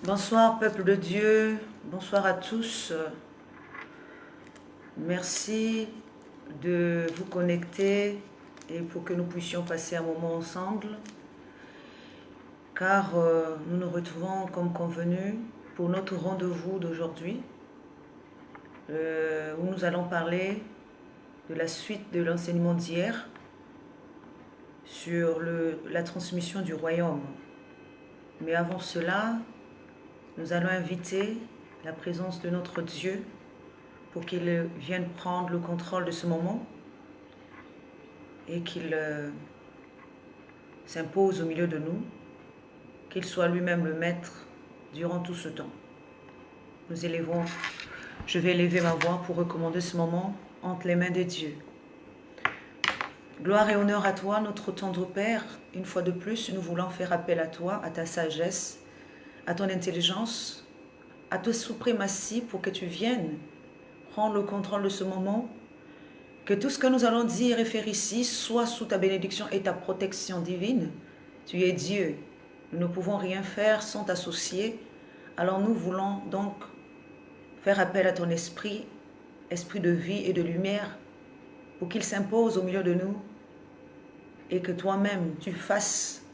Bonsoir peuple de Dieu, bonsoir à tous. Merci de vous connecter et pour que nous puissions passer un moment ensemble, car nous nous retrouvons comme convenu pour notre rendez-vous d'aujourd'hui, où nous allons parler de la suite de l'enseignement d'hier sur la transmission du royaume. Mais avant cela, nous allons inviter la présence de notre Dieu pour qu'il vienne prendre le contrôle de ce moment et qu'il s'impose au milieu de nous, qu'il soit lui-même le maître durant tout ce temps. Je vais élever ma voix pour recommander ce moment entre les mains de Dieu. Gloire et honneur à toi, notre tendre Père. Une fois de plus, nous voulons faire appel à toi, à ta sagesse, à ton intelligence, à ta suprématie pour que tu viennes prendre le contrôle de ce moment, que tout ce que nous allons dire et faire ici soit sous ta bénédiction et ta protection divine. Tu es Dieu. Nous ne pouvons rien faire sans t'associer. Alors nous voulons donc faire appel à ton esprit, esprit de vie et de lumière, pour qu'il s'impose au milieu de nous et que toi-même tu fasses,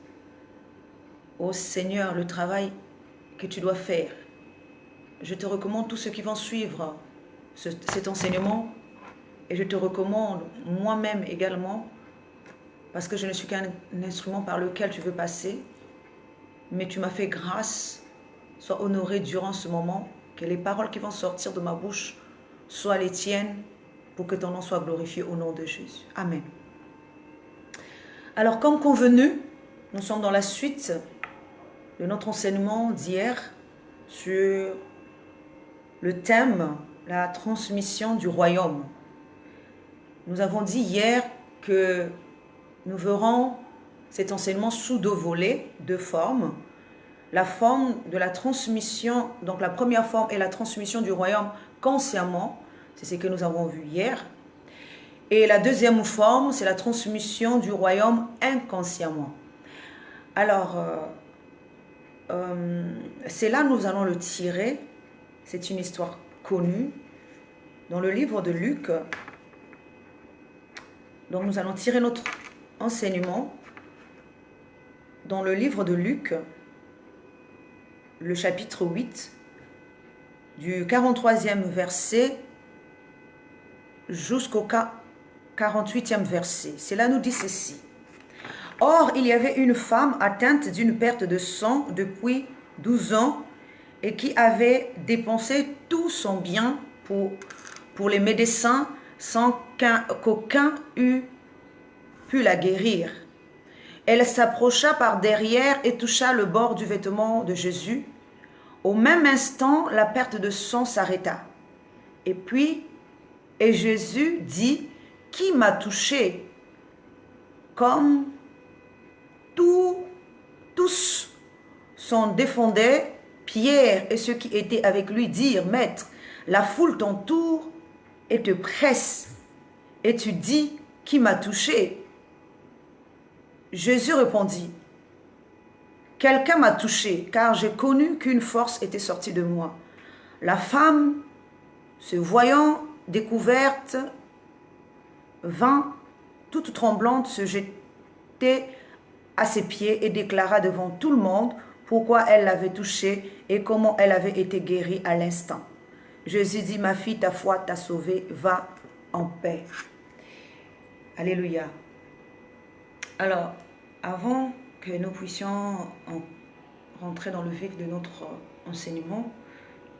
ô Seigneur, le travail que tu dois faire. Je te recommande tous ceux qui vont suivre cet enseignement et je te recommande moi-même également, parce que je ne suis qu'un instrument par lequel tu veux passer, mais tu m'as fait grâce. Sois honoré durant ce moment, que les paroles qui vont sortir de ma bouche soient les tiennes, pour que ton nom soit glorifié au nom de Jésus. Amen. Alors, comme convenu, nous sommes dans la suite de notre enseignement d'hier sur le thème, la transmission du royaume. Nous avons dit hier que nous verrons cet enseignement sous deux volets, deux formes. La forme de la transmission, donc la première forme est la transmission du royaume consciemment, c'est ce que nous avons vu hier. Et la deuxième forme, c'est la transmission du royaume inconsciemment. Alors, c'est là nous allons le tirer. C'est une histoire connue dans le livre de Luc. Donc nous allons tirer notre enseignement dans le livre de Luc, le chapitre 8, du 43e verset jusqu'au 48e verset. Cela nous dit ceci. Or, il y avait une femme atteinte d'une perte de sang depuis 12 ans et qui avait dépensé tout son bien pour les médecins sans qu'aucun eût pu la guérir. Elle s'approcha par derrière et toucha le bord du vêtement de Jésus. Au même instant, la perte de sang s'arrêta. Et Jésus dit, « Qui m'a touché ?» Comme tous s'en défendaient, Pierre et ceux qui étaient avec lui dirent, « Maître, la foule t'entoure et te presse, et tu dis, « Qui m'a touché ?» Jésus répondit, « Quelqu'un m'a touché, car j'ai connu qu'une force était sortie de moi. » La femme, se voyant découverte, vint toute tremblante se jeter à ses pieds et déclara devant tout le monde pourquoi elle l'avait touché et comment elle avait été guérie à l'instant. Jésus dit, « Ma fille, ta foi t'a sauvée, va en paix. » Alléluia. Alors, avant que nous puissions rentrer dans le vif de notre enseignement,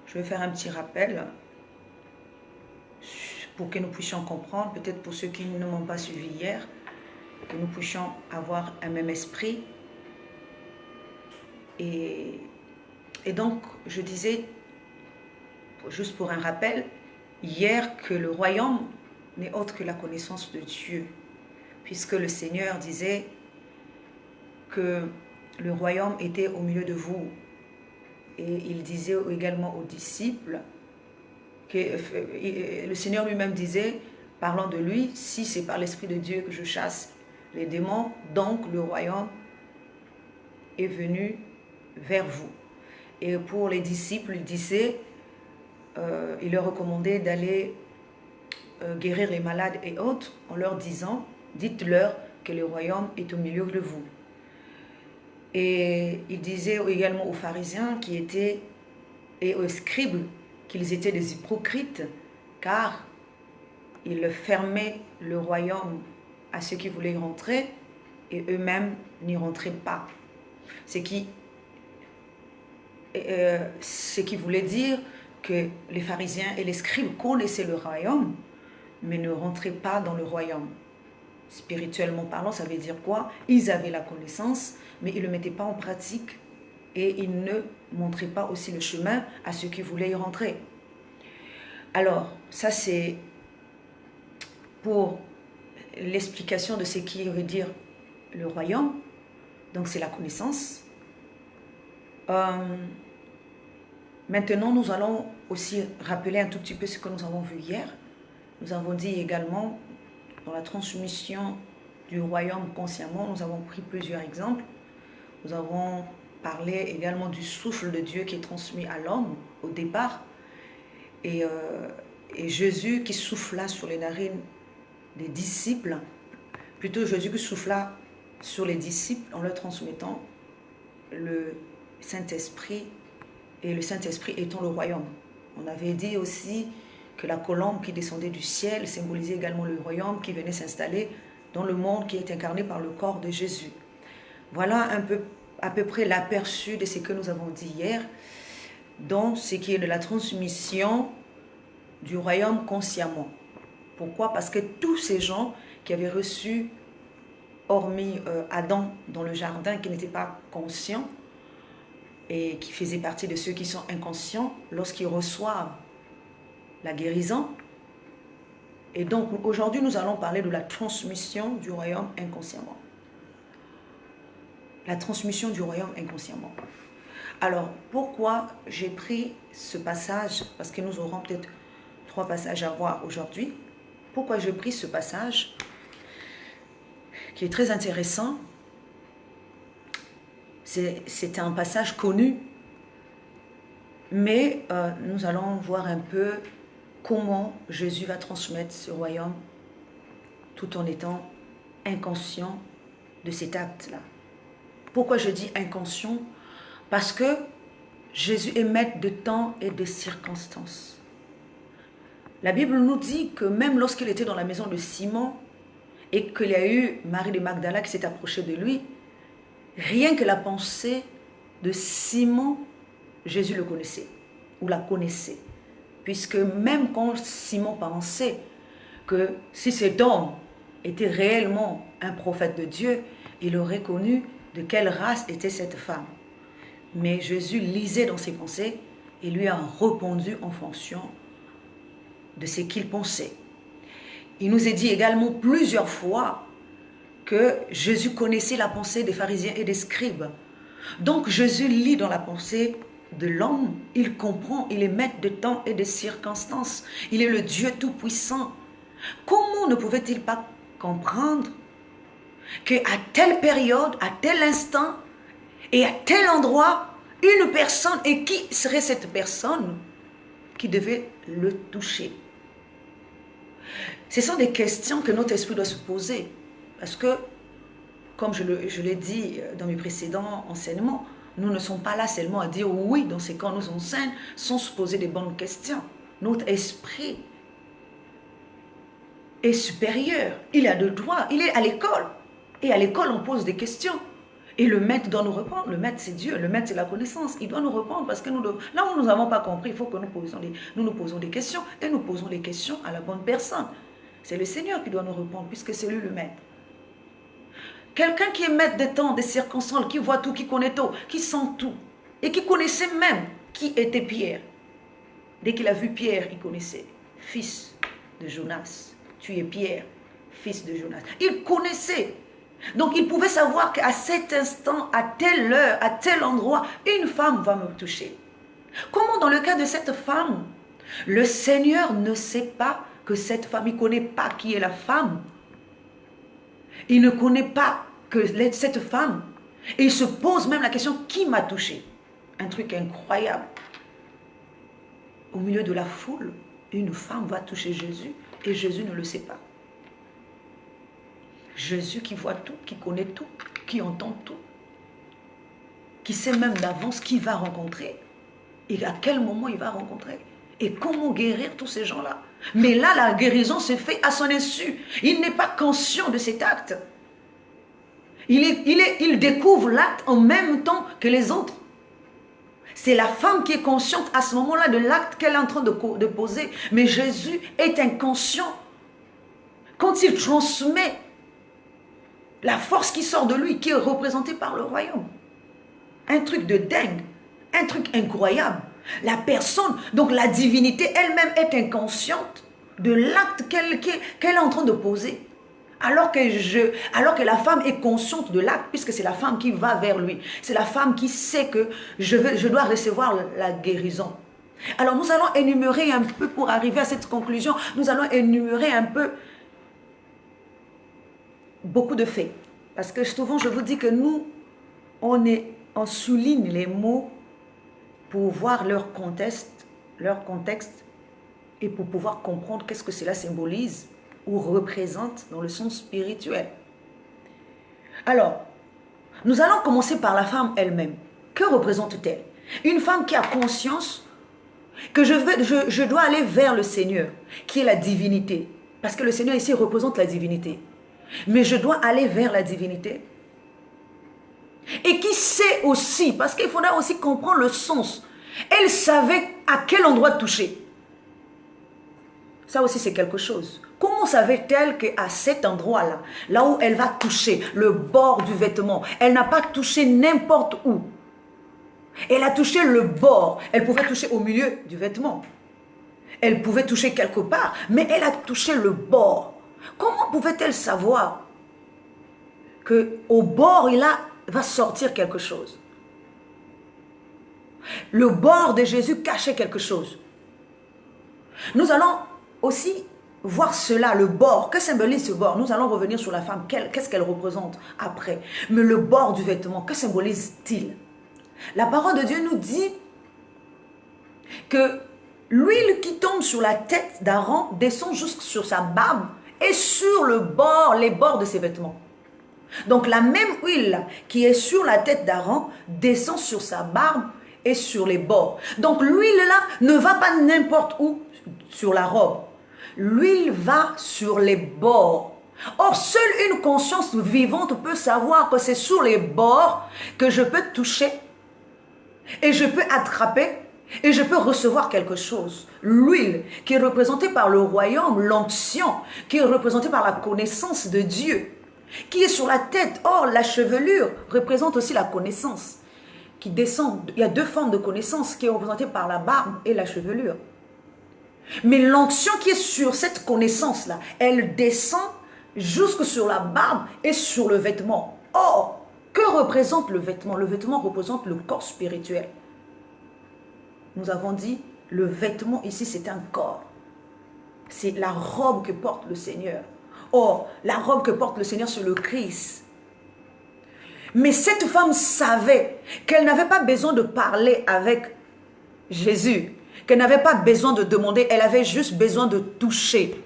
je vais faire un petit rappel pour que nous puissions comprendre, peut-être pour ceux qui ne m'ont pas suivi hier, que nous puissions avoir un même esprit. Et donc, je disais, juste pour un rappel, hier que le royaume n'est autre que la connaissance de Dieu, puisque le Seigneur disait que le royaume était au milieu de vous. Et il disait également aux disciples, que le Seigneur lui-même disait, parlant de lui, si c'est par l'Esprit de Dieu que je chasse les démons, donc le royaume est venu vers vous. Et pour les disciples, il leur recommandait d'aller guérir les malades et autres en leur disant, dites-leur que le royaume est au milieu de vous. Et il disait également aux pharisiens et aux scribes qu'ils étaient des hypocrites, car ils fermaient le royaume à ceux qui voulaient y rentrer et eux-mêmes n'y rentraient pas. Ce qui voulait dire que les pharisiens et les scribes connaissaient le royaume, mais ne rentraient pas dans le royaume. Spirituellement parlant, ça veut dire quoi? Ils avaient la connaissance, mais ils ne le mettaient pas en pratique et ils ne montraient pas aussi le chemin à ceux qui voulaient y rentrer. Alors, ça c'est pour l'explication de ce qui veut dire le royaume. Donc c'est la connaissance. Maintenant, nous allons aussi rappeler un tout petit peu ce que nous avons vu hier. Nous avons dit également, dans la transmission du royaume consciemment, nous avons pris plusieurs exemples. Nous avons parlé également du souffle de Dieu qui est transmis à l'homme au départ. Et Jésus qui souffla sur les narines des disciples, plutôt Jésus qui souffla sur les disciples en leur transmettant le Saint-Esprit, et le Saint-Esprit étant le royaume. On avait dit aussi que la colombe qui descendait du ciel symbolisait également le royaume qui venait s'installer dans le monde qui est incarné par le corps de Jésus. Voilà à peu près l'aperçu de ce que nous avons dit hier, dans ce qui est de la transmission du royaume consciemment. Pourquoi? Parce que tous ces gens qui avaient reçu, hormis Adam dans le jardin, qui n'étaient pas conscients et qui faisaient partie de ceux qui sont inconscients, lorsqu'ils reçoivent la guérison. Et donc aujourd'hui nous allons parler de la transmission du royaume inconsciemment. La transmission du royaume inconsciemment. Alors pourquoi j'ai pris ce passage? Parce que nous aurons peut-être 3 passages à voir aujourd'hui. Pourquoi j'ai pris ce passage qui est très intéressant? C'est un passage connu, mais nous allons voir un peu comment Jésus va transmettre ce royaume tout en étant inconscient de cet acte-là. Pourquoi je dis inconscient? Parce que Jésus est maître de temps et de circonstances. La Bible nous dit que même lorsqu'il était dans la maison de Simon et qu'il y a eu Marie de Magdala qui s'est approchée de lui, rien que la pensée de Simon, Jésus le connaissait ou la connaissait. Puisque même quand Simon pensait que si cet homme était réellement un prophète de Dieu, il aurait connu de quelle race était cette femme. Mais Jésus lisait dans ses pensées et lui a répondu en fonction de ce qu'il pensait. Il nous est dit également plusieurs fois que Jésus connaissait la pensée des pharisiens et des scribes. Donc Jésus lit dans la pensée de l'homme, il comprend, il est maître de temps et de circonstances. Il est le Dieu tout-puissant. Comment ne pouvait-il pas comprendre qu'à telle période, à tel instant et à tel endroit, une personne, et qui serait cette personne qui devait le toucher? Ce sont des questions que notre esprit doit se poser. Parce que, comme je l'ai dit dans mes précédents enseignements, nous ne sommes pas là seulement à dire oui dans ce qu'on nous enseigne, sans se poser des bonnes questions. Notre esprit est supérieur, il a le droit, il est à l'école. Et à l'école, on pose des questions. Et le maître doit nous répondre. Le maître, c'est Dieu. Le maître, c'est la connaissance. Il doit nous répondre parce que là où nous n'avons pas compris, il faut que nous nous posons des questions. Et nous posons des questions à la bonne personne. C'est le Seigneur qui doit nous répondre puisque c'est lui le maître. Quelqu'un qui est maître des temps, des circonstances, qui voit tout, qui connaît tout, qui sent tout. Et qui connaissait même qui était Pierre. Dès qu'il a vu Pierre, il connaissait. Fils de Jonas. Tu es Pierre, fils de Jonas. Il connaissait. Donc il pouvait savoir qu'à cet instant, à telle heure, à tel endroit, une femme va me toucher. Comment dans le cas de cette femme, le Seigneur ne sait pas que cette femme, il ne connaît pas qui est la femme. Il ne connaît pas que cette femme. Et il se pose même la question, qui m'a touché? Un truc incroyable. Au milieu de la foule, une femme va toucher Jésus et Jésus ne le sait pas. Jésus qui voit tout, qui connaît tout, qui entend tout, qui sait même d'avance qui va rencontrer et à quel moment il va rencontrer et comment guérir tous ces gens-là. Mais là, la guérison se fait à son insu. Il n'est pas conscient de cet acte. Il découvre l'acte en même temps que les autres. C'est la femme qui est consciente à ce moment-là de l'acte qu'elle est en train de poser. Mais Jésus est inconscient. Quand il transmet la force qui sort de lui, qui est représentée par le royaume. Un truc de dingue, un truc incroyable. La personne, donc la divinité elle-même est inconsciente de l'acte qu'elle est en train de poser. Alors que la femme est consciente de l'acte, puisque c'est la femme qui va vers lui. C'est la femme qui sait que je dois recevoir la guérison. Alors nous allons énumérer un peu, pour arriver à cette conclusion, nous allons énumérer un peu beaucoup de faits. Parce que souvent je vous dis que nous, on souligne les mots pour voir leur contexte et pour pouvoir comprendre qu'est-ce que cela symbolise ou représente dans le sens spirituel. Alors, nous allons commencer par la femme elle-même. Que représente-t-elle? Une femme qui a conscience que je dois aller vers le Seigneur, qui est la divinité. Parce que le Seigneur ici représente la divinité. Mais je dois aller vers la divinité. Et qui sait aussi, parce qu'il faudra aussi comprendre le sens. Elle savait à quel endroit toucher. Ça aussi c'est quelque chose. Comment savait-elle qu'à cet endroit-là, là où elle va toucher le bord du vêtement, elle n'a pas touché n'importe où. Elle a touché le bord. Elle pouvait toucher au milieu du vêtement. Elle pouvait toucher quelque part, mais elle a touché le bord. Comment pouvait-elle savoir qu'au bord, va sortir quelque chose? Le bord de Jésus cachait quelque chose. Nous allons aussi voir cela, le bord. Que symbolise ce bord? Nous allons revenir sur la femme. Qu'est-ce qu'elle représente après? Mais le bord du vêtement, que symbolise-t-il? La parole de Dieu nous dit que l'huile qui tombe sur la tête d'Aaron descend jusque sur sa barbe et sur les bords de ses vêtements. Donc la même huile qui est sur la tête d'Aaron descend sur sa barbe et sur les bords. Donc l'huile là ne va pas n'importe où sur la robe. L'huile va sur les bords. Or, seule une conscience vivante peut savoir que c'est sur les bords que je peux toucher et je peux attraper et je peux recevoir quelque chose. L'huile qui est représentée par le royaume, l'onction qui est représentée par la connaissance de Dieu, qui est sur la tête. Or, la chevelure représente aussi la connaissance qui descend. Il y a deux formes de connaissance qui est représentée par la barbe et la chevelure. Mais l'onction qui est sur cette connaissance-là, elle descend jusque sur la barbe et sur le vêtement. Or, que représente le vêtement? Le vêtement représente le corps spirituel. Nous avons dit, le vêtement ici, c'est un corps. C'est la robe que porte le Seigneur. Or, la robe que porte le Seigneur, c'est le Christ. Mais cette femme savait qu'elle n'avait pas besoin de parler avec Jésus, qu'elle n'avait pas besoin de demander, elle avait juste besoin de toucher.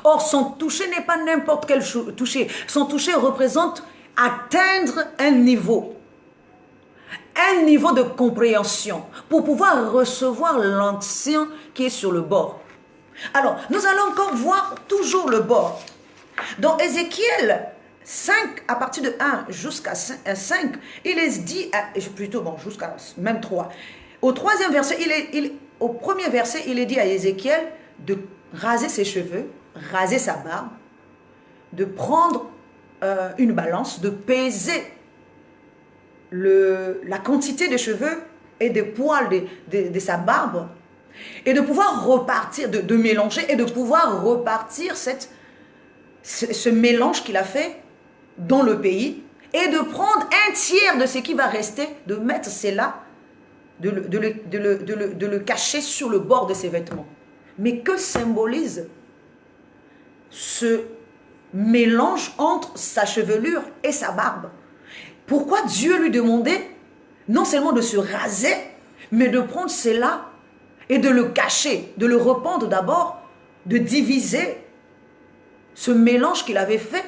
Or, son toucher n'est pas n'importe quel toucher. Son toucher représente atteindre un niveau de compréhension pour pouvoir recevoir l'ancien qui est sur le bord. Alors, nous allons encore voir toujours le bord. Dans Ézéchiel 5, à partir de 1 jusqu'à 5, il est dit, jusqu'à même 3. Au troisième verset, au premier verset, il est dit à Ézéchiel de raser ses cheveux, raser sa barbe, de prendre une balance, de peser la quantité de cheveux et de poils de sa barbe et de pouvoir repartir, de mélanger et de pouvoir repartir ce mélange qu'il a fait dans le pays et de prendre un tiers de ce qui va rester, de mettre cela, de le cacher sur le bord de ses vêtements. Mais que symbolise ce mélange entre sa chevelure et sa barbe? Pourquoi Dieu lui demandait non seulement de se raser, mais de prendre cela et de le cacher, de le rependre d'abord, de diviser ce mélange qu'il avait fait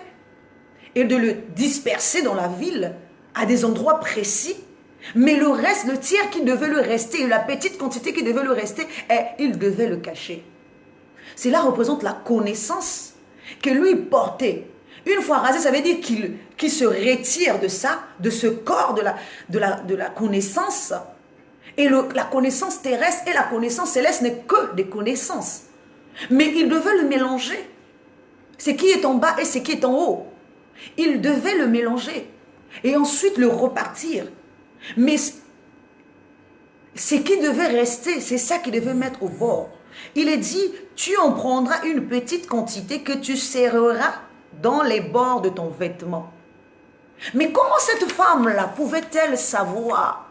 et de le disperser dans la ville à des endroits précis. Mais le reste, le tiers qui devait le rester, la petite quantité qui devait le rester, il devait le cacher. Cela représente la connaissance que lui portait. Une fois rasé, ça veut dire qu'il se retire de ça, de ce corps de la connaissance. Et la connaissance terrestre et la connaissance céleste n'est que des connaissances. Mais il devait le mélanger. Ce qui est en bas et ce qui est en haut. Il devait le mélanger. Et ensuite le repartir. Mais ce qui devait rester, c'est ça qu'il devait mettre au bord. Il est dit, tu en prendras une petite quantité que tu serreras dans les bords de ton vêtement. Mais comment cette femme-là pouvait-elle savoir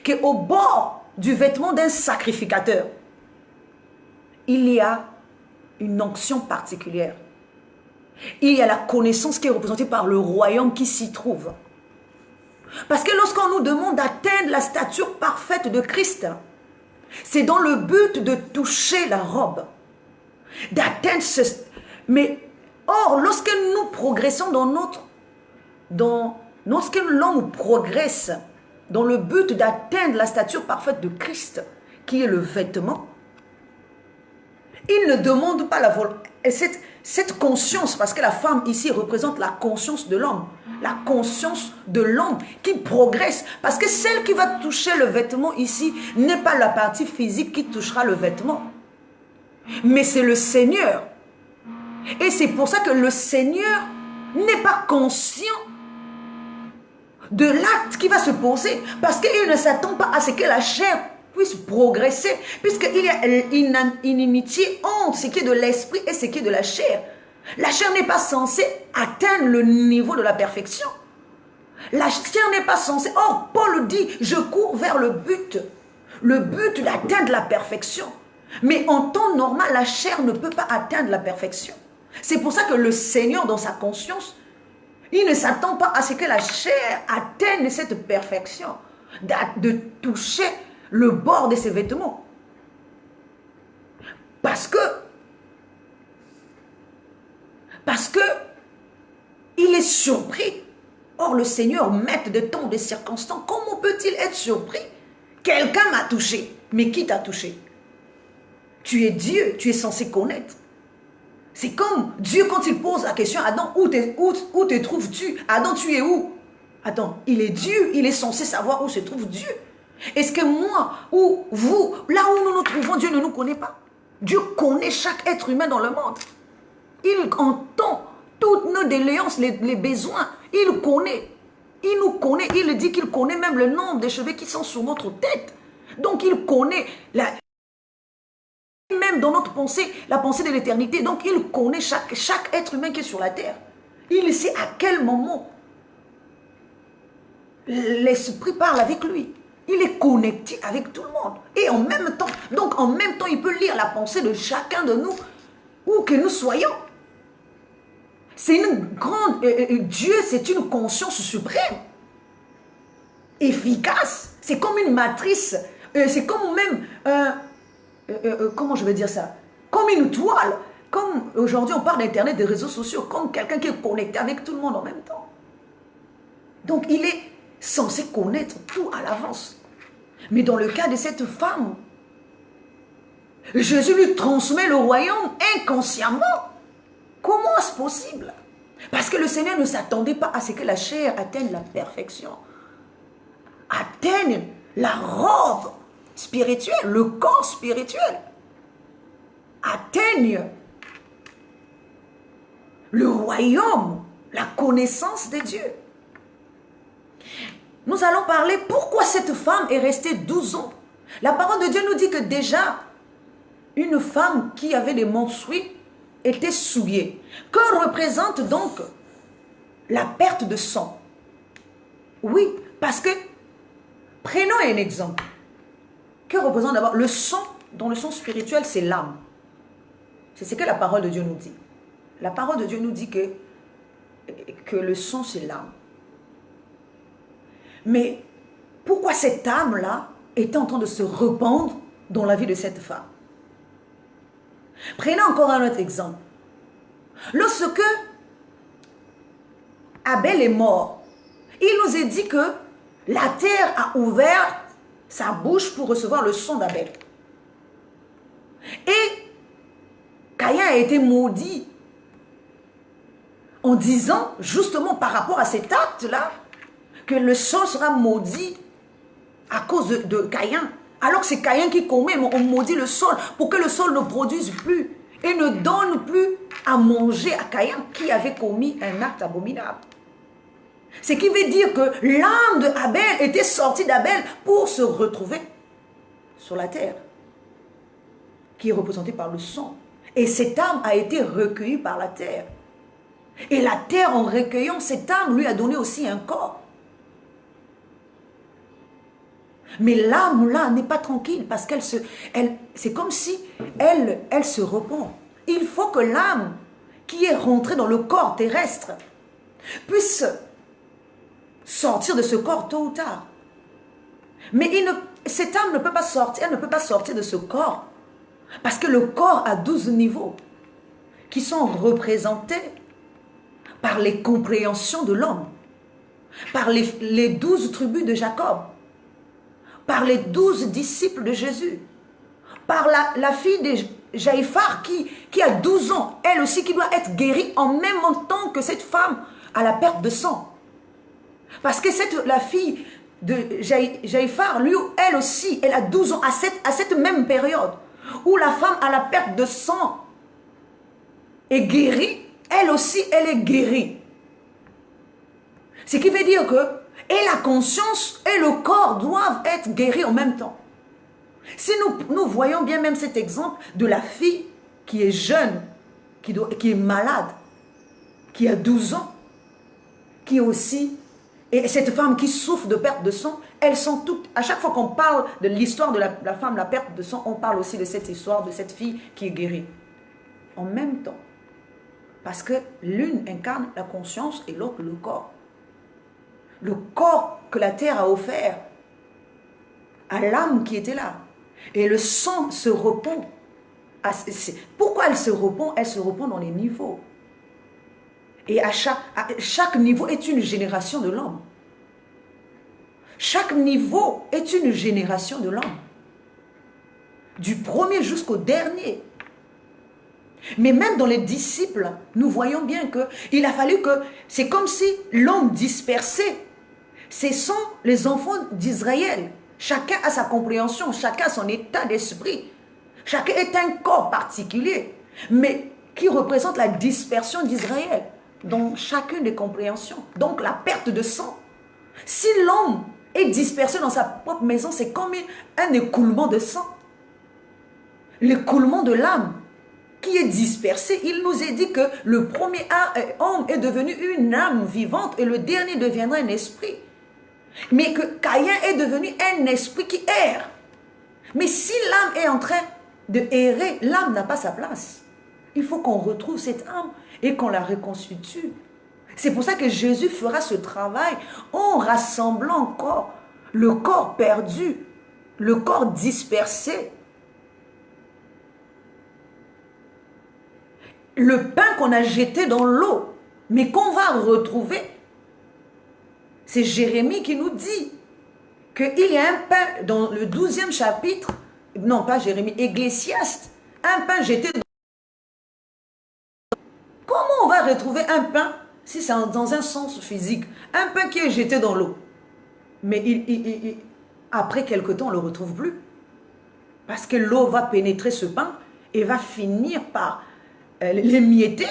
qu'au bord du vêtement d'un sacrificateur, il y a une onction particulière? Il y a la connaissance qui est représentée par le royaume qui s'y trouve. Parce que lorsqu'on nous demande d'atteindre la stature parfaite de Christ, c'est dans le but de toucher la robe, d'atteindre ce... Mais, or, lorsque nous progressons lorsque l'homme progresse dans le but d'atteindre la stature parfaite de Christ, qui est le vêtement, il ne demande pas la volonté. Cette conscience, parce que la femme ici représente la conscience de l'homme, la conscience de l'homme qui progresse, parce que celle qui va toucher le vêtement ici n'est pas la partie physique qui touchera le vêtement, mais c'est le Seigneur. Et c'est pour ça que le Seigneur n'est pas conscient de l'acte qui va se poser, parce qu'il ne s'attend pas à ce que la chair puisse progresser, puisqu'il y a une inimitié entre ce qui est de l'esprit et ce qui est de la chair. La chair n'est pas censée atteindre le niveau de la perfection. La chair n'est pas censée... Or, Paul dit, je cours vers le but d'atteindre la perfection. Mais en temps normal, la chair ne peut pas atteindre la perfection. C'est pour ça que le Seigneur, dans sa conscience, il ne s'attend pas à ce que la chair atteigne cette perfection, de toucher le bord de ses vêtements. Parce que il est surpris. Or, le Seigneur, maître de temps, de circonstances, comment peut-il être surpris? Quelqu'un m'a touché. Mais qui t'a touché? Tu es Dieu, tu es censé connaître. C'est comme Dieu quand il pose la question, Adam, où te trouves-tu? Adam, tu es où? Attends, il est Dieu, il est censé savoir où se trouve Dieu. Est-ce que moi ou vous, là où nous nous trouvons, Dieu ne nous connaît pas? Dieu connaît chaque être humain dans le monde. Il entend toutes nos déléances, les besoins. Il connaît. Il nous connaît. Il dit qu'il connaît même le nombre des cheveux qui sont sur notre tête. Donc il connaît même dans notre pensée, la pensée de l'éternité. Donc il connaît chaque être humain qui est sur la terre. Il sait à quel moment l'esprit parle avec lui. Il est connecté avec tout le monde. Et en même temps, il peut lire la pensée de chacun de nous, où que nous soyons. C'est une grande... Dieu, c'est une conscience suprême. Efficace. C'est comme une matrice. C'est comme même... comment je vais dire ça? Comme une toile. Comme aujourd'hui, on parle d'Internet, des réseaux sociaux. Comme quelqu'un qui est connecté avec tout le monde en même temps. Donc, il est censé connaître tout à l'avance. Mais dans le cas de cette femme, Jésus lui transmet le royaume inconsciemment. Comment est-ce possible? Parce que le Seigneur ne s'attendait pas à ce que la chair atteigne la perfection. Atteigne la robe spirituelle, le corps spirituel. Atteigne le royaume, la connaissance de Dieu. Nous allons parler pourquoi cette femme est restée 12 ans. La parole de Dieu nous dit que déjà, une femme qui avait des menstrues était souillée. Que représente donc la perte de sang? Oui, parce que, prenons un exemple. Que représente d'abord le sang? Dans le sang spirituel, c'est l'âme. C'est ce que la parole de Dieu nous dit. La parole de Dieu nous dit que le sang, c'est l'âme. Mais pourquoi cette âme-là était en train de se répandre dans la vie de cette femme. Prenez encore un autre exemple. Lorsque Abel est mort, il nous est dit que la terre a ouvert sa bouche pour recevoir le son d'Abel. Et Caïn a été maudit en disant, justement par rapport à cet acte-là, que le sol sera maudit à cause de Caïn. Alors que c'est Caïn qui commet, mais on maudit le sol pour que le sol ne produise plus et ne donne plus à manger à Caïn qui avait commis un acte abominable. Ce qui veut dire que l'âme de Abel était sortie d'Abel pour se retrouver sur la terre, qui est représentée par le sang. Et cette âme a été recueillie par la terre. Et la terre, en recueillant cette âme, lui a donné aussi un corps. Mais l'âme là n'est pas tranquille parce c'est comme si elle se repent. Il faut que l'âme qui est rentrée dans le corps terrestre puisse sortir de ce corps tôt ou tard. Mais cette âme ne peut pas sortir, elle ne peut pas sortir de ce corps parce que le corps a 12 niveaux qui sont représentés par les compréhensions de l'homme, par les 12 tribus de Jacob, par les 12 disciples de Jésus, par la fille de Jaïphar qui a 12 ans, elle aussi qui doit être guérie en même temps que cette femme à la perte de sang. Parce que la fille de Jaïphar, lui, elle aussi, elle a 12 ans à cette même période où la femme à la perte de sang est guérie, elle aussi, elle est guérie. Ce qui veut dire que et la conscience et le corps doivent être guéris en même temps. Si nous voyons bien même cet exemple de la fille qui est jeune, qui est malade, qui a 12 ans, qui est aussi, et cette femme qui souffre de perte de sang, elles sont toutes, à chaque fois qu'on parle de l'histoire de la femme, la perte de sang, on parle aussi de cette histoire de cette fille qui est guérie. En même temps. Parce que l'une incarne la conscience et l'autre le corps. Le corps que la terre a offert à l'âme qui était là. Et le sang se repond. Pourquoi elle se repond? Elle se repond dans les niveaux. Et chaque niveau est une génération de l'homme. Chaque niveau est une génération de l'homme. Du premier jusqu'au dernier. Mais même dans les disciples, nous voyons bien qu'il a fallu que, c'est comme si l'homme dispersé, ce sont les enfants d'Israël. Chacun a sa compréhension, chacun a son état d'esprit. Chacun est un corps particulier, mais qui représente la dispersion d'Israël dans chacune des compréhensions. Donc la perte de sang. Si l'homme est dispersé dans sa propre maison, c'est comme un écoulement de sang. L'écoulement de l'âme qui est dispersé. Il nous est dit que le premier homme est devenu une âme vivante et le dernier deviendra un esprit. Mais que Caïn est devenu un esprit qui erre. Mais si l'âme est en train de errer, l'âme n'a pas sa place. Il faut qu'on retrouve cette âme et qu'on la reconstitue. C'est pour ça que Jésus fera ce travail en rassemblant encore le corps perdu, le corps dispersé. Le pain qu'on a jeté dans l'eau, mais qu'on va retrouver, c'est Jérémie qui nous dit qu'il y a un pain dans le 12e chapitre, non pas Jérémie, Ecclésiaste, un pain jeté dans l'eau. Comment on va retrouver un pain si c'est dans un sens physique? Un pain qui est jeté dans l'eau. Mais après quelque temps, on ne le retrouve plus. Parce que l'eau va pénétrer ce pain et va finir par l'émietter.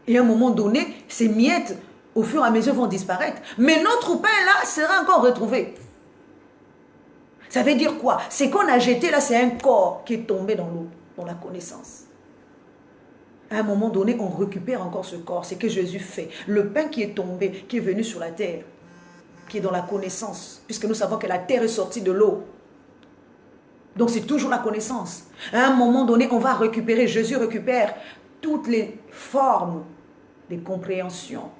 Et à un moment donné, ces miettes, au fur et à mesure, vont disparaître. Mais notre pain, là, sera encore retrouvé. Ça veut dire quoi? C'est qu'on a jeté, là, c'est un corps qui est tombé dans l'eau, dans la connaissance. À un moment donné, on récupère encore ce corps. C'est ce que Jésus fait. Le pain qui est tombé, qui est venu sur la terre, qui est dans la connaissance, puisque nous savons que la terre est sortie de l'eau. Donc c'est toujours la connaissance. À un moment donné, on va récupérer, Jésus récupère toutes les formes des compréhensions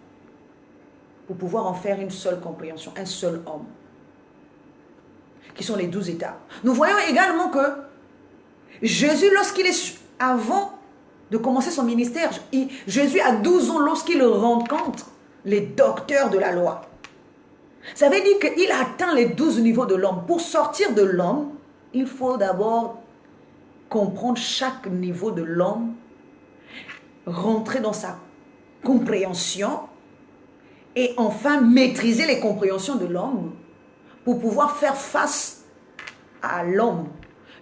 pour pouvoir en faire une seule compréhension, un seul homme. qui sont les 12 étapes. Nous voyons également que Jésus, lorsqu'il est, avant de commencer son ministère, Jésus a 12 ans lorsqu'il rencontre les docteurs de la loi. Ça veut dire qu'il atteint les 12 niveaux de l'homme. Pour sortir de l'homme, il faut d'abord comprendre chaque niveau de l'homme, rentrer dans sa compréhension et enfin maîtriser les compréhensions de l'homme pour pouvoir faire face à l'homme.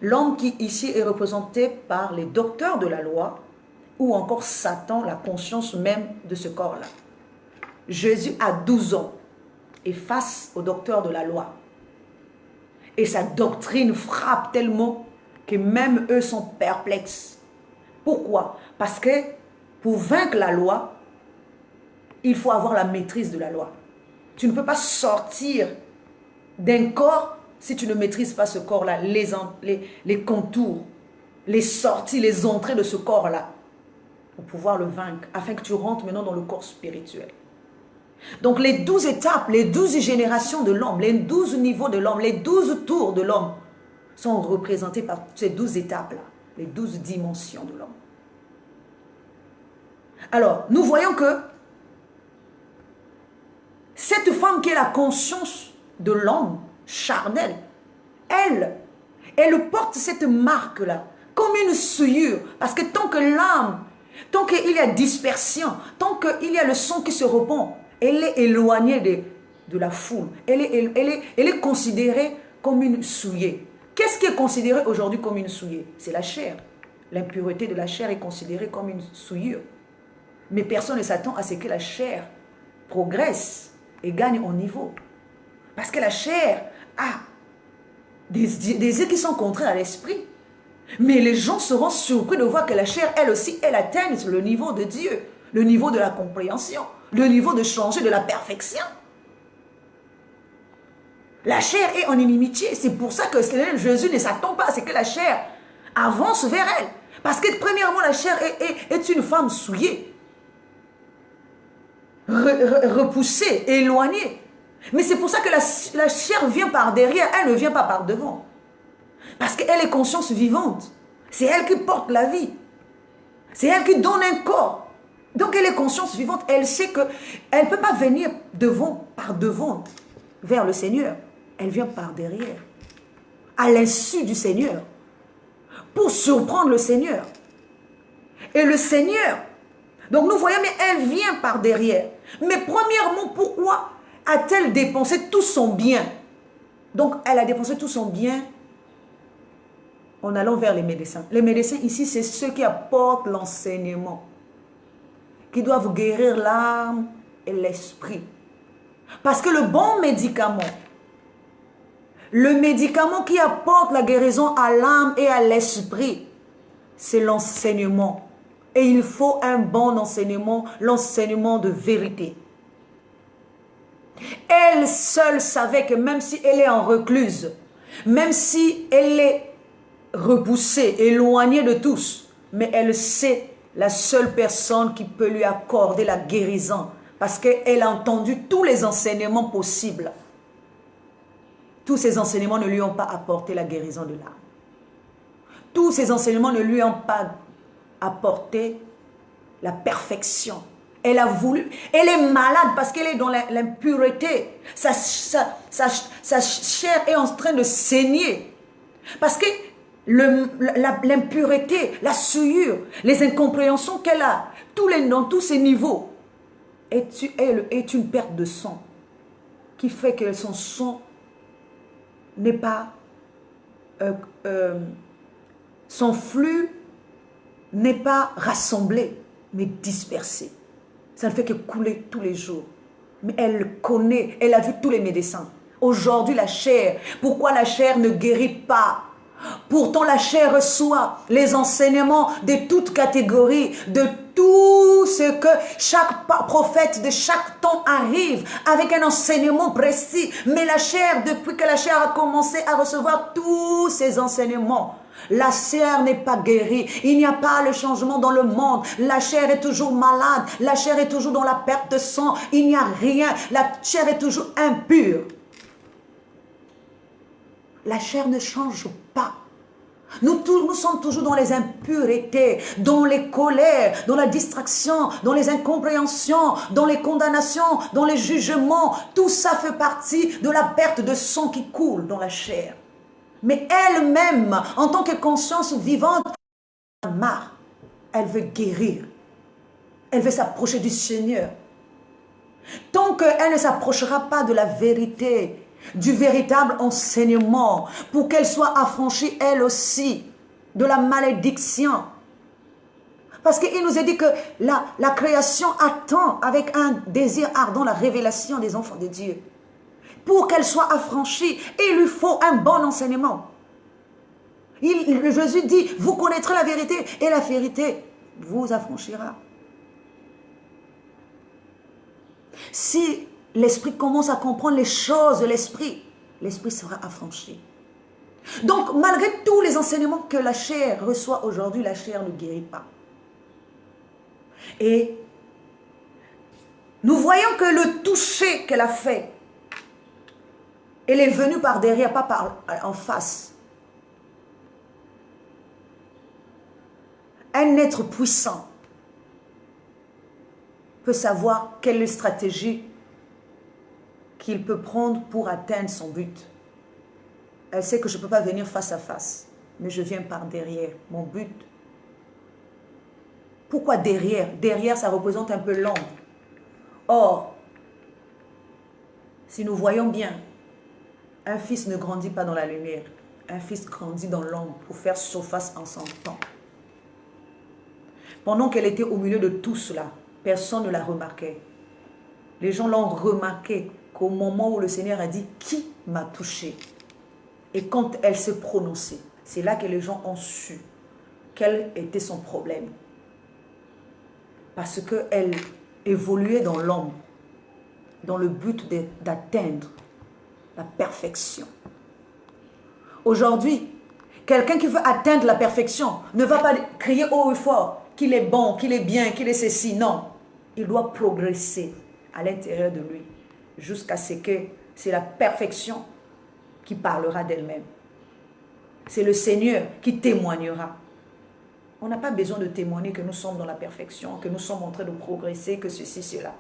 L'homme qui ici est représenté par les docteurs de la loi ou encore Satan, la conscience même de ce corps-là. Jésus a 12 ans et face aux docteurs de la loi. Et sa doctrine frappe tellement que même eux sont perplexes. Pourquoi? Parce que pour vaincre la loi, il faut avoir la maîtrise de la loi. Tu ne peux pas sortir d'un corps si tu ne maîtrises pas ce corps-là, les contours, les sorties, les entrées de ce corps-là, pour pouvoir le vaincre, afin que tu rentres maintenant dans le corps spirituel. Donc les 12 étapes, les 12 générations de l'homme, les 12 niveaux de l'homme, les 12 tours de l'homme sont représentés par ces 12 étapes-là, les 12 dimensions de l'homme. Alors, nous voyons que cette femme qui est la conscience de l'homme charnel, elle porte cette marque-là comme une souillure. Parce que tant que l'âme, tant qu'il y a dispersion, tant qu'il y a le sang qui se répand, elle est éloignée de la foule. Elle est considérée comme une souillée. Qu'est-ce qui est considéré aujourd'hui comme une souillée? C'est la chair. L'impureté de la chair est considérée comme une souillure. Mais personne ne s'attend à ce que la chair progresse et gagne en niveau. Parce que la chair a des yeux qui sont contraires à l'esprit. Mais les gens seront surpris de voir que la chair, elle aussi, elle atteint le niveau de Dieu, le niveau de la compréhension, le niveau de changer, de la perfection. La chair est en inimitié. C'est pour ça que Jésus ne s'attend pas à ce que la chair avance vers elle. Parce que premièrement, la chair est une femme souillée, repoussée, éloignée. Mais c'est pour ça que la chair vient par derrière, elle ne vient pas par devant. Parce qu'elle est conscience vivante. C'est elle qui porte la vie. C'est elle qui donne un corps. Donc elle est conscience vivante. Elle sait qu'elle ne peut pas venir par devant vers le Seigneur. Elle vient par derrière. À l'insu du Seigneur. Pour surprendre le Seigneur. Et le Seigneur. Donc nous voyons, mais elle vient par derrière. Mais premièrement, pourquoi a-t-elle dépensé tout son bien? Donc elle a dépensé tout son bien en allant vers les médecins. Les médecins ici, c'est ceux qui apportent l'enseignement, qui doivent guérir l'âme et l'esprit. Parce que le bon médicament, le médicament qui apporte la guérison à l'âme et à l'esprit, c'est l'enseignement. Et il faut un bon enseignement, l'enseignement de vérité. Elle seule savait que même si elle est en recluse, même si elle est repoussée, éloignée de tous, mais elle sait la seule personne qui peut lui accorder la guérison, parce qu'elle a entendu tous les enseignements possibles. Tous ces enseignements ne lui ont pas apporté la guérison de l'âme. Tous ces enseignements ne lui ont pas apporté la perfection. Elle a voulu, elle est malade parce qu'elle est dans l'impureté. Sa chair est en train de saigner. Parce que l'impureté, la souillure, les incompréhensions qu'elle a, dans tous ces niveaux, est une perte de sang qui fait que son sang n'est pas, son flux n'est pas rassemblé, mais dispersé. Ça ne fait que couler tous les jours. Mais elle connaît, elle a vu tous les médecins. Aujourd'hui, la chair, pourquoi la chair ne guérit pas? Pourtant, la chair reçoit les enseignements de toute catégorie, de tout ce que chaque prophète de chaque temps arrive avec un enseignement précis. Mais la chair, depuis que la chair a commencé à recevoir tous ces enseignements, la chair n'est pas guérie. Il n'y a pas le changement dans le monde. La chair est toujours malade. La chair est toujours dans la perte de sang. Il n'y a rien. La chair est toujours impure. La chair ne change pas. Nous sommes toujours dans les impuretés, dans les colères, dans la distraction, dans les incompréhensions, dans les condamnations, dans les jugements. Tout ça fait partie de la perte de sang qui coule dans la chair. Mais elle-même, en tant que conscience vivante, elle en a marre. Elle veut guérir. Elle veut s'approcher du Seigneur. Tant qu'elle ne s'approchera pas de la vérité, du véritable enseignement, pour qu'elle soit affranchie elle aussi de la malédiction. Parce qu'il nous a dit que la création attend avec un désir ardent la révélation des enfants de Dieu. Pour qu'elle soit affranchie, il lui faut un bon enseignement. Jésus dit, vous connaîtrez la vérité et la vérité vous affranchira. Si l'esprit commence à comprendre les choses de l'esprit sera affranchi. Donc, malgré tous les enseignements que la chair reçoit aujourd'hui, la chair ne guérit pas. Et nous voyons que le toucher qu'elle a fait, elle est venue par derrière, pas en face. Un être puissant peut savoir quelle stratégie qu'il peut prendre pour atteindre son but. Elle sait que je ne peux pas venir face à face, mais je viens par derrière. Mon but. Pourquoi derrière? Derrière, ça représente un peu l'ombre. Or, si nous voyons bien, un fils ne grandit pas dans la lumière. Un fils grandit dans l'ombre pour faire surface en son temps. Pendant qu'elle était au milieu de tout cela, personne ne la remarquait. Les gens l'ont remarqué qu'au moment où le Seigneur a dit « Qui m'a touché ?» Et quand elle s'est prononcée, c'est là que les gens ont su quel était son problème. Parce qu'elle évoluait dans l'ombre, dans le but d'atteindre la perfection. Aujourd'hui, quelqu'un qui veut atteindre la perfection ne va pas crier haut et fort qu'il est bon, qu'il est bien, qu'il est ceci. Non, il doit progresser à l'intérieur de lui jusqu'à ce que c'est la perfection qui parlera d'elle-même. C'est le Seigneur qui témoignera. On n'a pas besoin de témoigner que nous sommes dans la perfection, que nous sommes en train de progresser, que ceci, cela.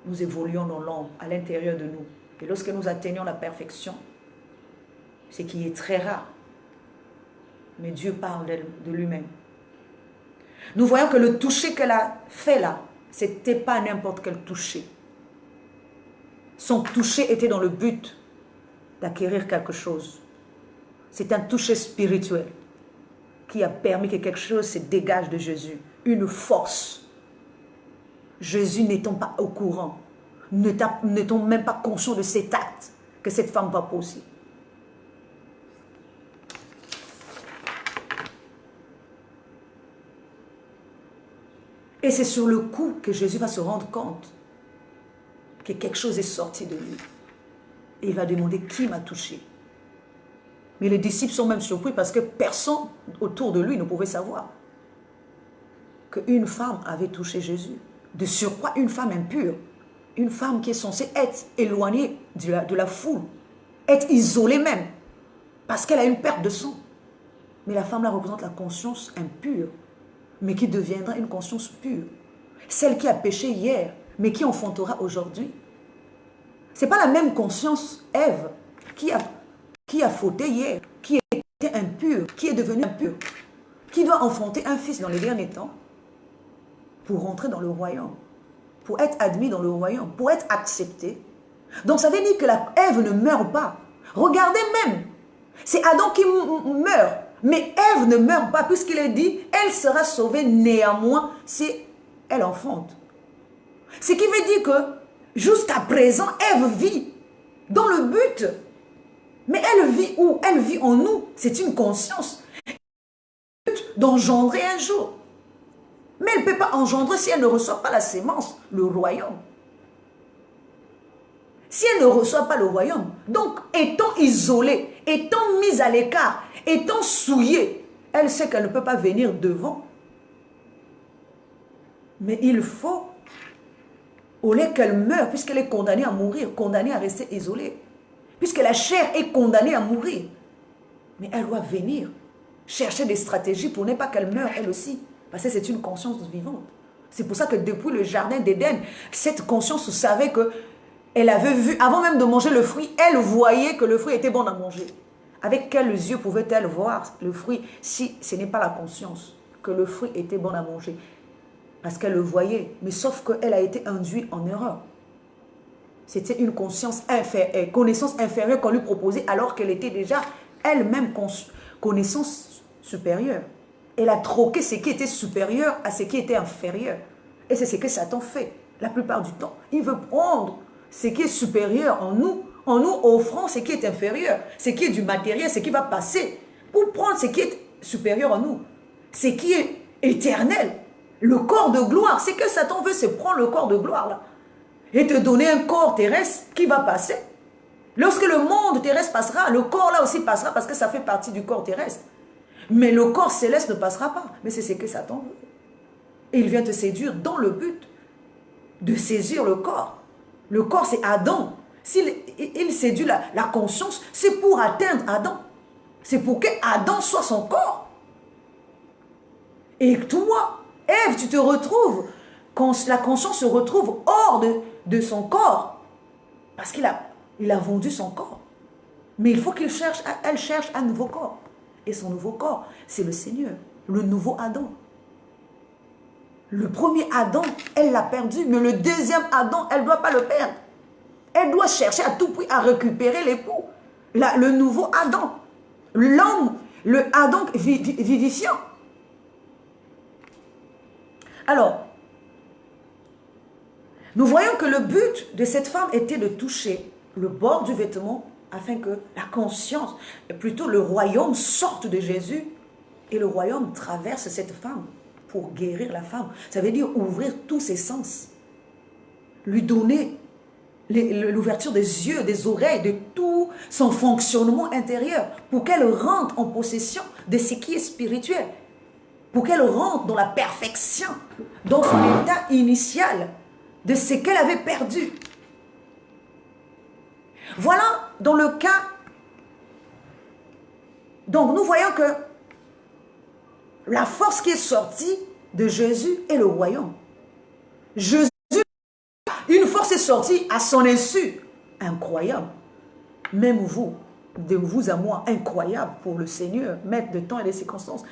Nous évoluons dans l'ombre, à l'intérieur de nous. Et lorsque nous atteignons la perfection, ce qui est très rare, mais Dieu parle de lui-même. Nous voyons que le toucher qu'elle a fait là, ce n'était pas n'importe quel toucher. Son toucher était dans le but d'acquérir quelque chose. C'est un toucher spirituel qui a permis que quelque chose se dégage de Jésus. Une force. Jésus n'étant pas au courant, n'étant même pas conscient de cet acte que cette femme va poser. Et c'est sur le coup que Jésus va se rendre compte que quelque chose est sorti de lui. Et il va demander qui m'a touché. Mais les disciples sont même surpris parce que personne autour de lui ne pouvait savoir qu'une femme avait touché Jésus. De surcroît, une femme impure. Une femme qui est censée être éloignée de la foule. Être isolée même. Parce qu'elle a une perte de sang. Mais la femme là représente la conscience impure. Mais qui deviendra une conscience pure. Celle qui a péché hier, mais qui enfantera aujourd'hui. Ce n'est pas la même conscience, Ève, qui a fauté hier, qui était impure, qui est devenue impure, qui doit enfanter un fils dans les derniers temps pour rentrer dans le royaume, pour être admis dans le royaume, pour être accepté. Donc ça veut dire que la Ève ne meurt pas. Regardez même, c'est Adam qui meurt, mais Ève ne meurt pas puisqu'il est dit, elle sera sauvée néanmoins si elle enfante. Ce qui veut dire que jusqu'à présent, Ève vit dans le but. Mais elle vit où? Elle vit en nous. C'est une conscience. Le but d'engendrer un jour. Mais elle ne peut pas engendrer si elle ne reçoit pas la sémence, le royaume. Si elle ne reçoit pas le royaume, donc étant isolée, étant mise à l'écart, étant souillée, elle sait qu'elle ne peut pas venir devant. Mais il faut, au lieu qu'elle meure, puisqu'elle est condamnée à mourir, condamnée à rester isolée, puisque la chair est condamnée à mourir. Mais elle doit venir chercher des stratégies pour ne pas qu'elle meure elle aussi. Parce que c'est une conscience vivante. C'est pour ça que depuis le jardin d'Éden, cette conscience savait que elle avait vu, avant même de manger le fruit, elle voyait que le fruit était bon à manger. Avec quels yeux pouvait-elle voir le fruit si ce n'est pas la conscience que le fruit était bon à manger? Parce qu'elle le voyait, mais sauf qu'elle a été induite en erreur. C'était une connaissance inférieure qu'on lui proposait alors qu'elle était déjà elle-même connaissance supérieure. Elle a troqué ce qui était supérieur à ce qui était inférieur. Et c'est ce que Satan fait la plupart du temps. Il veut prendre ce qui est supérieur en nous offrant ce qui est inférieur, ce qui est du matériel, ce qui va passer, pour prendre ce qui est supérieur en nous, ce qui est éternel, le corps de gloire. C'est que Satan veut, c'est prendre le corps de gloire là et te donner un corps terrestre qui va passer. Lorsque le monde terrestre passera, le corps là aussi passera parce que ça fait partie du corps terrestre. Mais le corps céleste ne passera pas. Mais c'est ce que Satan veut. Et il vient te séduire dans le but de saisir le corps. Le corps, c'est Adam. S'il séduit la conscience, c'est pour atteindre Adam. C'est pour que Adam soit son corps. Et toi, Ève, tu te retrouves, quand la conscience se retrouve hors de son corps, parce qu'il a vendu son corps. Mais il faut qu'elle cherche un nouveau corps. Et son nouveau corps, c'est le Seigneur, le nouveau Adam. Le premier Adam, elle l'a perdu, mais le deuxième Adam, elle ne doit pas le perdre. Elle doit chercher à tout prix à récupérer l'époux, le nouveau Adam, l'homme, le Adam vivifiant. Alors, nous voyons que le but de cette femme était de toucher le bord du vêtement afin que la conscience, plutôt le royaume sorte de Jésus et le royaume traverse cette femme pour guérir la femme. Ça veut dire ouvrir tous ses sens, lui donner l'ouverture des yeux, des oreilles, de tout son fonctionnement intérieur pour qu'elle rentre en possession de ce qui est spirituel, pour qu'elle rentre dans la perfection, dans son état initial de ce qu'elle avait perdu. Voilà dans le cas. Donc nous voyons que la force qui est sortie de Jésus est le royaume. Jésus, une force est sortie à son insu. Incroyable. Même vous, de vous à moi, incroyable pour le Seigneur, maître de temps et des circonstances.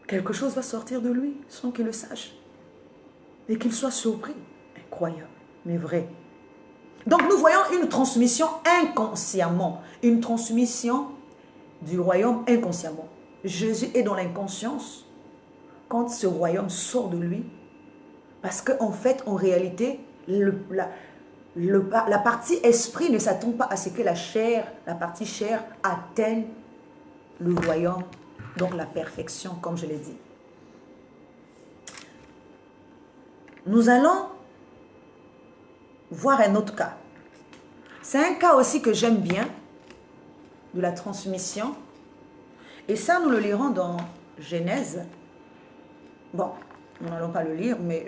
Quelque chose va sortir de lui sans qu'il le sache. Et qu'il soit surpris. Incroyable, mais vrai. Donc nous voyons une transmission inconsciemment. Une transmission du royaume inconsciemment. Jésus est dans l'inconscience quand ce royaume sort de lui. Parce qu'en fait, en réalité, la partie esprit ne s'attend pas à ce que la partie chair atteigne le royaume, donc la perfection, comme je l'ai dit. Nous allons voir un autre cas. C'est un cas aussi que j'aime bien, de la transmission. Et ça, nous le lirons dans Genèse. Bon, nous n'allons pas le lire, mais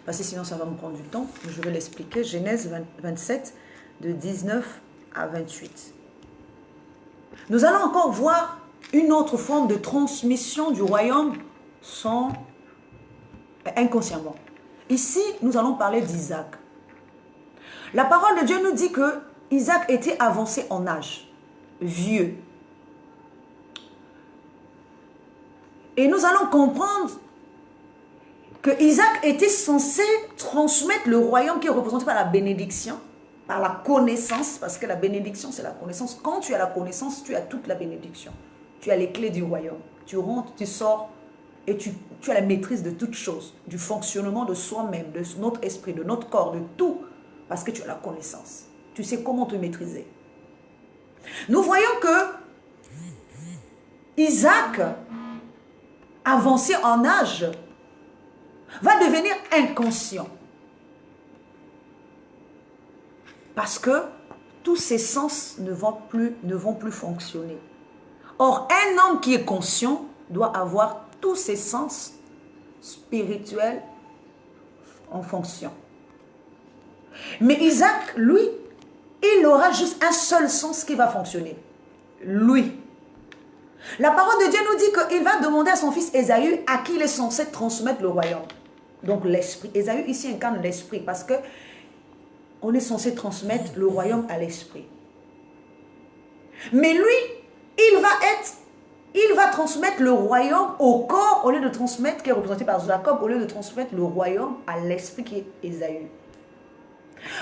parce que sinon ça va me prendre du temps. Je vais l'expliquer. Genèse 27, de 19 à 28. Nous allons encore voir une autre forme de transmission du royaume inconsciemment. Ici, nous allons parler d'Isaac. La parole de Dieu nous dit que Isaac était avancé en âge, vieux. Et nous allons comprendre que Isaac était censé transmettre le royaume qui est représenté par la bénédiction, par la connaissance, parce que la bénédiction, c'est la connaissance. Quand tu as la connaissance, tu as toute la bénédiction. Tu as les clés du royaume. Tu rentres, tu sors, et tu as la maîtrise de toutes choses, du fonctionnement de soi-même, de notre esprit, de notre corps, de tout, parce que tu as la connaissance. Tu sais comment te maîtriser. Nous voyons que Isaac, avancé en âge, va devenir inconscient. Parce que tous ses sens ne vont plus fonctionner. Or, un homme qui est conscient doit avoir tous ses sens spirituels en fonction. Mais Isaac, lui, il aura juste un seul sens qui va fonctionner. Lui. La parole de Dieu nous dit qu'il va demander à son fils Ésaü à qui il est censé transmettre le royaume. Donc l'esprit. Ésaü ici incarne l'esprit parce que on est censé transmettre le royaume à l'esprit. Mais lui, il va transmettre le royaume au corps au lieu de transmettre, qui est représenté par Jacob, au lieu de transmettre le royaume à l'esprit qui est Ésaü.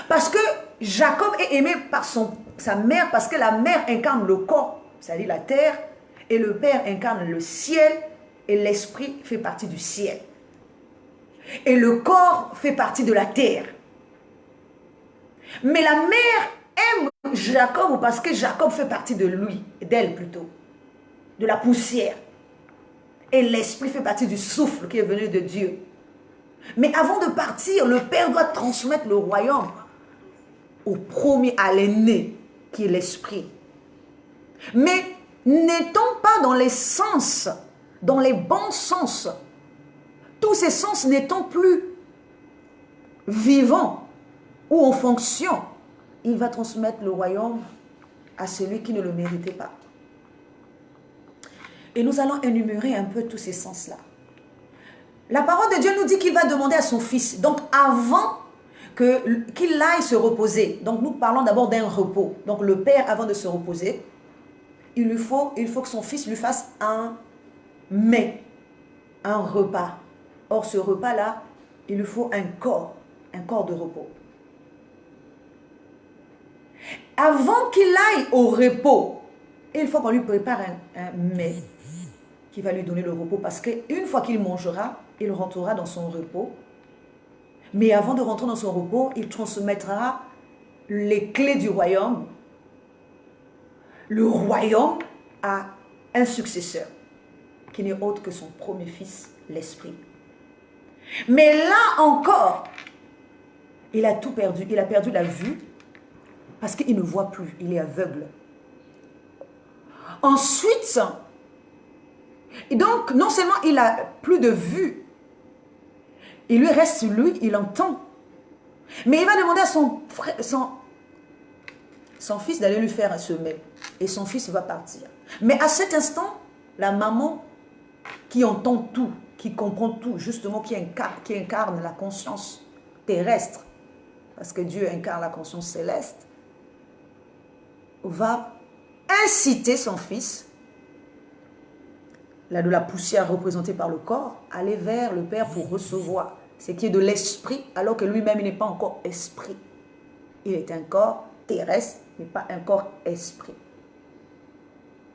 Parce que Jacob est aimé par sa mère, parce que la mère incarne le corps, c'est-à-dire la terre, et le père incarne le ciel, et l'esprit fait partie du ciel. Et le corps fait partie de la terre. Mais la mère aime Jacob parce que Jacob fait partie de lui, d'elle plutôt, de la poussière. Et l'esprit fait partie du souffle qui est venu de Dieu. Mais avant de partir, le père doit transmettre le royaume au premier, à l'aîné, qui est l'esprit. Mais n'étant pas dans les sens, dans les bons sens, tous ces sens n'étant plus vivants ou en fonction, il va transmettre le royaume à celui qui ne le méritait pas. Et nous allons énumérer un peu tous ces sens-là. La parole de Dieu nous dit qu'il va demander à son fils, donc avant qu'il aille se reposer, donc nous parlons d'abord d'un repos. Donc le père, avant de se reposer, il faut que son fils lui fasse un mets, un repas. Or ce repas-là, il lui faut un corps de repos. Avant qu'il aille au repos, il faut qu'on lui prépare un mets qui va lui donner le repos, parce qu'une fois qu'il mangera, il rentrera dans son repos. Mais avant de rentrer dans son repos, il transmettra les clés du royaume, le royaume à un successeur, qui n'est autre que son premier fils, l'esprit. Mais là encore, il a tout perdu. Il a perdu la vue parce qu'il ne voit plus. Il est aveugle. Ensuite, et donc non seulement il a plus de vue, il lui reste lui, il entend. Mais il va demander à son fils d'aller lui faire un sommet. Et son fils va partir. Mais à cet instant, la maman qui entend tout, qui comprend tout, justement qui incarne la conscience terrestre, parce que Dieu incarne la conscience céleste, va inciter son fils, là de la poussière représentée par le corps, aller vers le Père pour recevoir ce qui est de l'esprit, alors que lui-même il n'est pas encore esprit. Il est un corps terrestre, mais pas un corps esprit.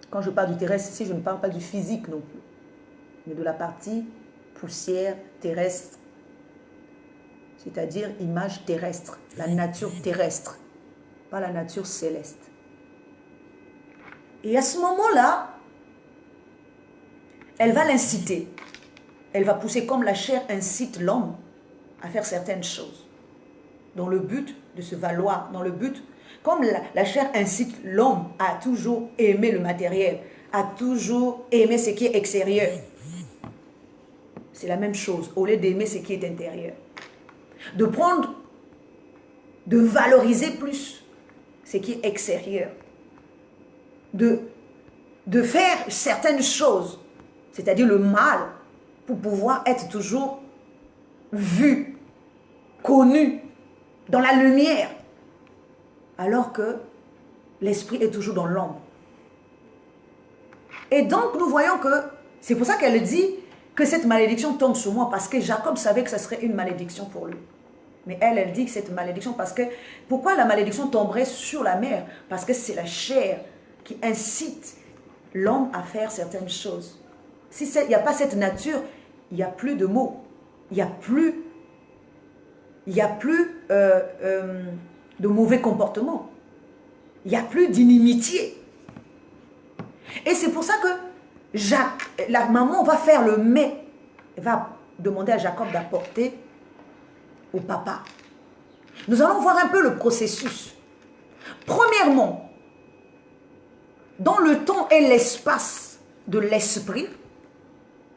Quand je parle du terrestre ici, je ne parle pas du physique non plus, mais de la partie poussière terrestre, c'est-à-dire image terrestre, la nature terrestre, pas la nature céleste. Et à ce moment-là, elle va l'inciter. Elle va pousser comme la chair incite l'homme à faire certaines choses, dans le but de se valoir, dans le but, comme la chair incite l'homme à toujours aimer le matériel, à toujours aimer ce qui est extérieur. C'est la même chose, au lieu d'aimer ce qui est intérieur. De valoriser plus ce qui est extérieur. De faire certaines choses, c'est-à-dire le mal, pour pouvoir être toujours vu, connu, dans la lumière, alors que l'esprit est toujours dans l'ombre. Et donc nous voyons que, c'est pour ça qu'elle dit que cette malédiction tombe sur moi, parce que Jacob savait que ce serait une malédiction pour lui. Mais elle dit que cette malédiction, parce que, pourquoi la malédiction tomberait sur la mère? Parce que c'est la chair qui incite l'homme à faire certaines choses. Si il n'y a pas cette nature, il n'y a plus de mots, il n'y a plus de mauvais comportements, il n'y a plus d'inimitié. Et c'est pour ça que la maman va faire le mets, elle va demander à Jacob d'apporter au papa. Nous allons voir un peu le processus. Premièrement, dans le temps et l'espace de l'esprit,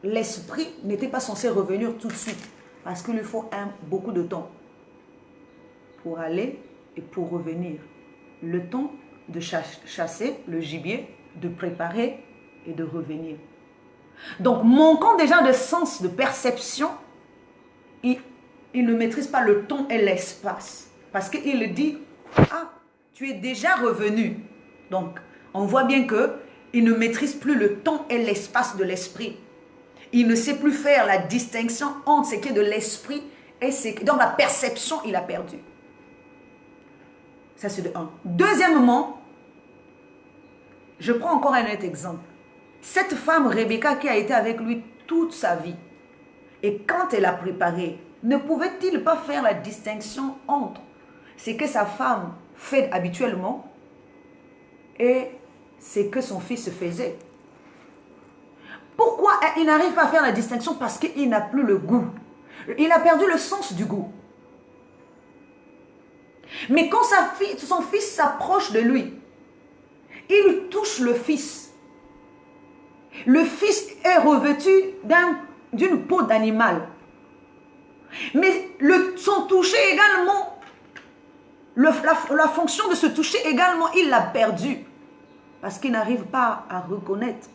l'esprit n'était pas censé revenir tout de suite, parce qu'il lui faut beaucoup de temps pour aller et pour revenir. le temps de chasser le gibier, de préparer et de revenir. Donc, manquant déjà de sens, de perception, il ne maîtrise pas le temps et l'espace. Parce qu'il dit, ah, tu es déjà revenu. Donc, on voit bien qu'il ne maîtrise plus le temps et l'espace de l'esprit. Il ne sait plus faire la distinction entre ce qui est de l'esprit et ce qui est... Dans la perception, il a perdu. Ça, c'est de un. Deuxièmement, je prends encore un autre exemple. Cette femme, Rebecca, qui a été avec lui toute sa vie, et quand elle a préparé, ne pouvait-il pas faire la distinction entre ce que sa femme fait habituellement et ce que son fils faisait? Pourquoi il n'arrive pas à faire la distinction? Parce qu'il n'a plus le goût. Il a perdu le sens du goût. Mais quand son fils s'approche de lui, il touche le fils. Le fils est revêtu d'une peau d'animal. Mais son toucher également, la fonction de se toucher également, il l'a perdu. Parce qu'il n'arrive pas à reconnaître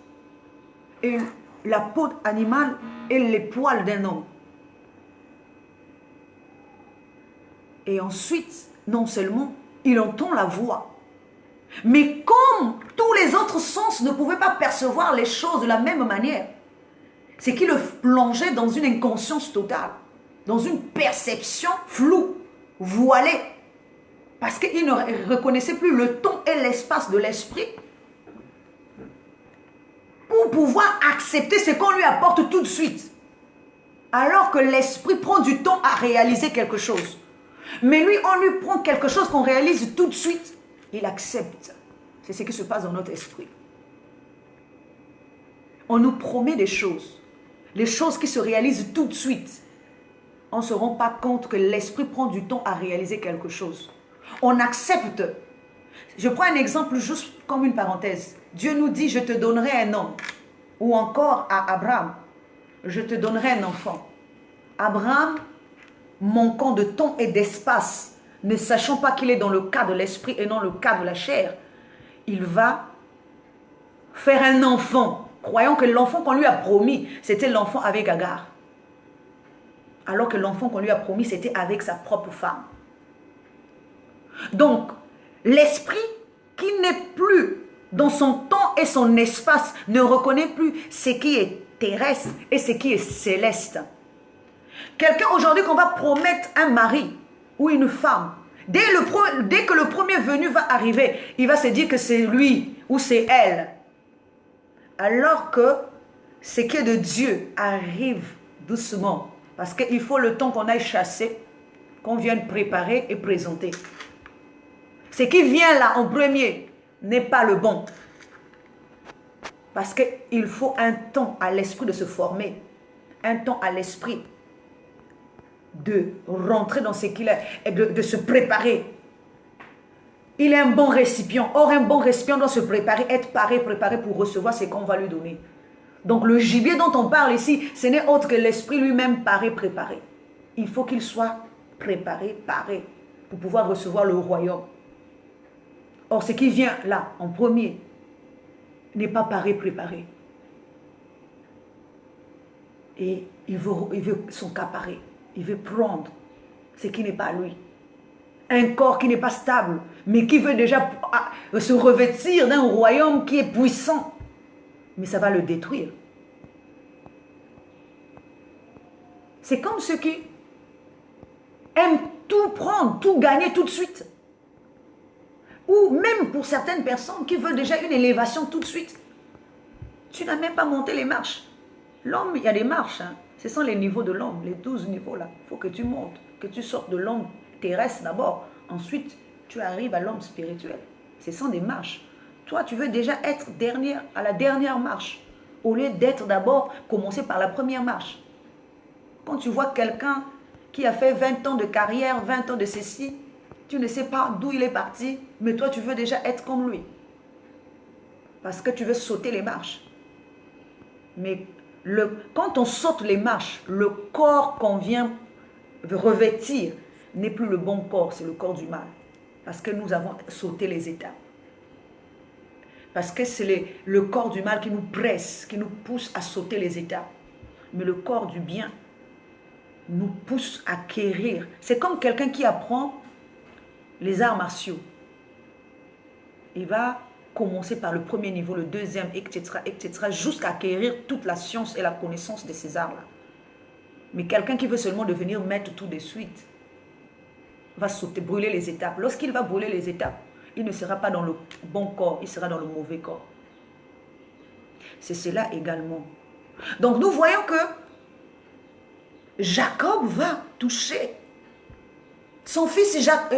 la peau animale et les poils d'un homme. Et ensuite, non seulement il entend la voix, mais comme tous les autres sens ne pouvaient pas percevoir les choses de la même manière, c'est qu'il le plongeait dans une inconscience totale, dans une perception floue, voilée, parce qu'il ne reconnaissait plus le temps et l'espace de l'esprit pour pouvoir accepter ce qu'on lui apporte tout de suite. Alors que l'esprit prend du temps à réaliser quelque chose. Mais lui, on lui prend quelque chose qu'on réalise tout de suite. Il accepte. C'est ce qui se passe dans notre esprit. On nous promet des choses. Les choses qui se réalisent tout de suite. On ne se rend pas compte que l'esprit prend du temps à réaliser quelque chose. On accepte. Je prends un exemple juste comme une parenthèse. Dieu nous dit, je te donnerai un homme. Ou encore à Abraham, je te donnerai un enfant. Abraham, manquant de temps et d'espace, ne sachant pas qu'il est dans le cas de l'esprit et non le cas de la chair, il va faire un enfant, croyant que l'enfant qu'on lui a promis, c'était l'enfant avec Agar. Alors que l'enfant qu'on lui a promis, c'était avec sa propre femme. Donc, l'esprit qui n'est plus dans son temps et son espace, ne reconnaît plus ce qui est terrestre et ce qui est céleste. Quelqu'un aujourd'hui qu'on va promettre un mari ou une femme, dès que le premier venu va arriver, il va se dire que c'est lui ou c'est elle. Alors que ce qui est de Dieu arrive doucement. Parce qu'il faut le temps qu'on aille chasser, qu'on vienne préparer et présenter. Ce qui vient là en premier n'est pas le bon. Parce qu'il faut un temps à l'esprit de se former. Un temps à l'esprit de rentrer dans ce qu'il est et de se préparer. Il est un bon récipient. Or, un bon récipient doit se préparer, être paré, préparé pour recevoir ce qu'on va lui donner. Donc, le gibier dont on parle ici, ce n'est autre que l'esprit lui-même paré, préparé. Il faut qu'il soit préparé, paré, pour pouvoir recevoir le royaume. Or, ce qui vient là, en premier, n'est pas paré, préparé. Et il veut s'accaparer. Il veut prendre ce qui n'est pas lui. Un corps qui n'est pas stable, mais qui veut déjà se revêtir d'un royaume qui est puissant. Mais ça va le détruire. C'est comme ceux qui aiment tout prendre, tout gagner tout de suite. Ou même pour certaines personnes qui veulent déjà une élévation tout de suite. Tu n'as même pas monté les marches. L'homme, il y a des marches. Hein. Ce sont les niveaux de l'homme, les 12 niveaux là. Il faut que tu montes, que tu sortes de l'homme terrestre d'abord. Ensuite, tu arrives à l'homme spirituel. Ce sont des marches. Toi, tu veux déjà être à la dernière marche. Au lieu d'être d'abord, commencer par la première marche. Quand tu vois quelqu'un qui a fait 20 ans de carrière, 20 ans de ceci, tu ne sais pas d'où il est parti, mais toi, tu veux déjà être comme lui. Parce que tu veux sauter les marches. Mais quand on saute les marches, le corps qu'on vient revêtir n'est plus le bon corps, c'est le corps du mal. Parce que nous avons sauté les étapes. Parce que c'est le corps du mal qui nous presse, qui nous pousse à sauter les étapes. Mais le corps du bien nous pousse à acquérir. C'est comme quelqu'un qui apprend les arts martiaux. Il va commencer par le premier niveau, le deuxième, etc., jusqu'à acquérir toute la science et la connaissance de ces arts-là. Mais quelqu'un qui veut seulement devenir maître tout de suite va sauter, brûler les étapes. Lorsqu'il va brûler les étapes, il ne sera pas dans le bon corps, il sera dans le mauvais corps. C'est cela également. Donc nous voyons que Jacob va toucher son fils, Isaac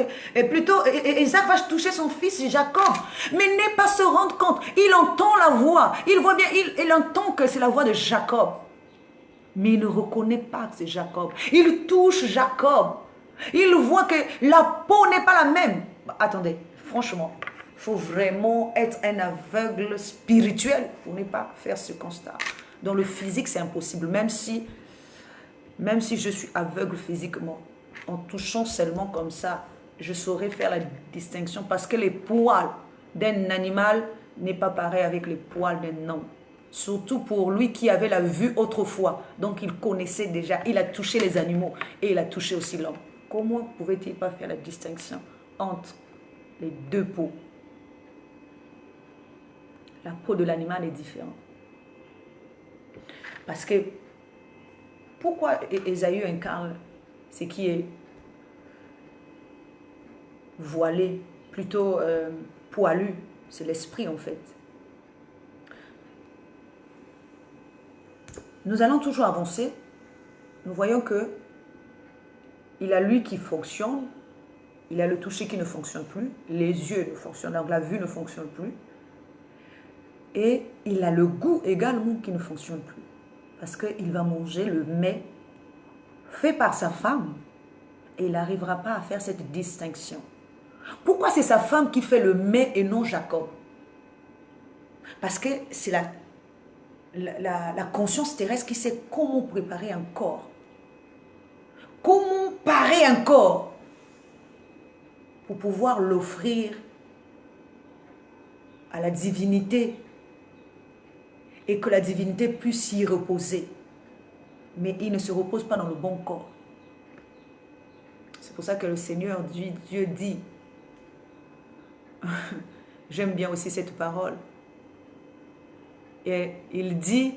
va toucher son fils Jacob, mais n'est pas se rendre compte. Il entend la voix, il voit bien, il entend que c'est la voix de Jacob. Mais il ne reconnaît pas que c'est Jacob. Il touche Jacob. Il voit que la peau n'est pas la même. Attendez, franchement, il faut vraiment être un aveugle spirituel pour ne pas faire ce constat. Dans le physique, c'est impossible. Même si je suis aveugle physiquement, en touchant seulement comme ça, je saurais faire la distinction parce que les poils d'un animal n'est pas pareil avec les poils d'un homme. Surtout pour lui qui avait la vue autrefois. Donc il connaissait déjà, il a touché les animaux et il a touché aussi l'homme. Comment pouvait-il pas faire la distinction entre les deux peaux? La peau de l'animal est différente. Parce que pourquoi Ésaü incarne ce qui est voilé, plutôt poilu? C'est l'esprit en fait. Nous allons toujours avancer. Nous voyons que il a lui qui fonctionne, il a le toucher qui ne fonctionne plus, les yeux ne fonctionnent, donc la vue ne fonctionne plus. Et il a le goût également qui ne fonctionne plus. Parce qu'il va manger le mets fait par sa femme. Et il n'arrivera pas à faire cette distinction. Pourquoi c'est sa femme qui fait le mets et non Jacob? Parce que c'est la conscience terrestre qui sait comment préparer un corps. Comment parer un corps pour pouvoir l'offrir à la divinité et que la divinité puisse y reposer. Mais il ne se repose pas dans le bon corps. C'est pour ça que le Seigneur Dieu dit, j'aime bien aussi cette parole, et il dit,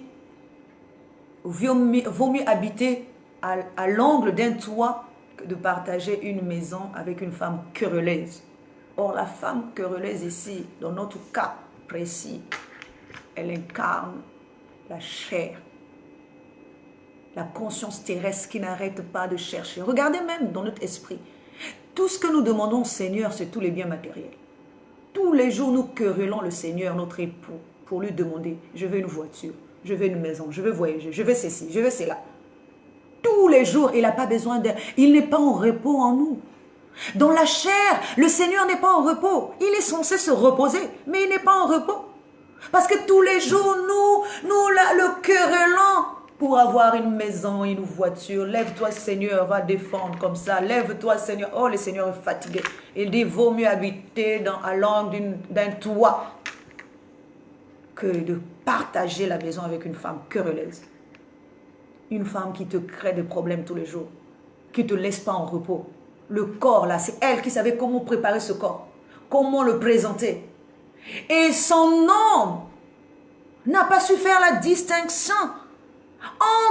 vaut mieux habiter à l'angle d'un toit que de partager une maison avec une femme querelleuse. Or, la femme querelleuse ici, dans notre cas précis, elle incarne la chair, la conscience terrestre qui n'arrête pas de chercher. Regardez même dans notre esprit, tout ce que nous demandons au Seigneur, c'est tous les biens matériels. Tous les jours, nous querellons le Seigneur, notre époux, pour lui demander, je veux une voiture, je veux une maison, je veux voyager, je veux ceci, je veux cela. Tous les jours, il n'a pas besoin d'aide. Il n'est pas en repos en nous. Dans la chair, le Seigneur n'est pas en repos. Il est censé se reposer, mais il n'est pas en repos. Parce que tous les jours, nous le querellons pour avoir une maison, une voiture. Lève-toi, Seigneur, va défendre comme ça. Lève-toi, Seigneur. Oh, le Seigneur est fatigué. Il dit, vaut mieux habiter à l'angle d'un toit que de partager la maison avec une femme querelleuse. Une femme qui te crée des problèmes tous les jours, qui ne te laisse pas en repos. Le corps, là, c'est elle qui savait comment préparer ce corps, comment le présenter. Et son homme n'a pas su faire la distinction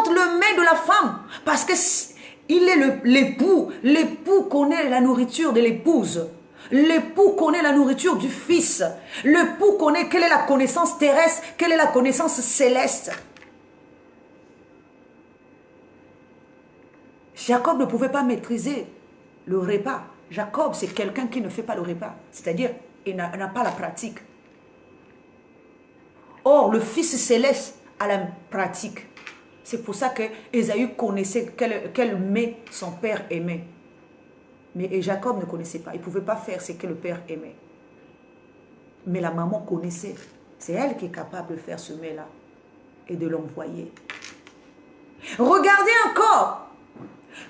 entre le mets de la femme, parce qu'il est l'époux. L'époux connaît la nourriture de l'épouse. L'époux connaît la nourriture du fils. L'époux connaît quelle est la connaissance terrestre, quelle est la connaissance céleste. Jacob ne pouvait pas maîtriser le repas. Jacob, c'est quelqu'un qui ne fait pas le repas. C'est-à-dire, il n'a pas la pratique. Or, le Fils céleste a la pratique. C'est pour ça que Ésaü connaissait quel mets son père aimait. Mais Jacob ne connaissait pas. Il ne pouvait pas faire ce que le père aimait. Mais la maman connaissait. C'est elle qui est capable de faire ce mets-là et de l'envoyer. Regardez encore.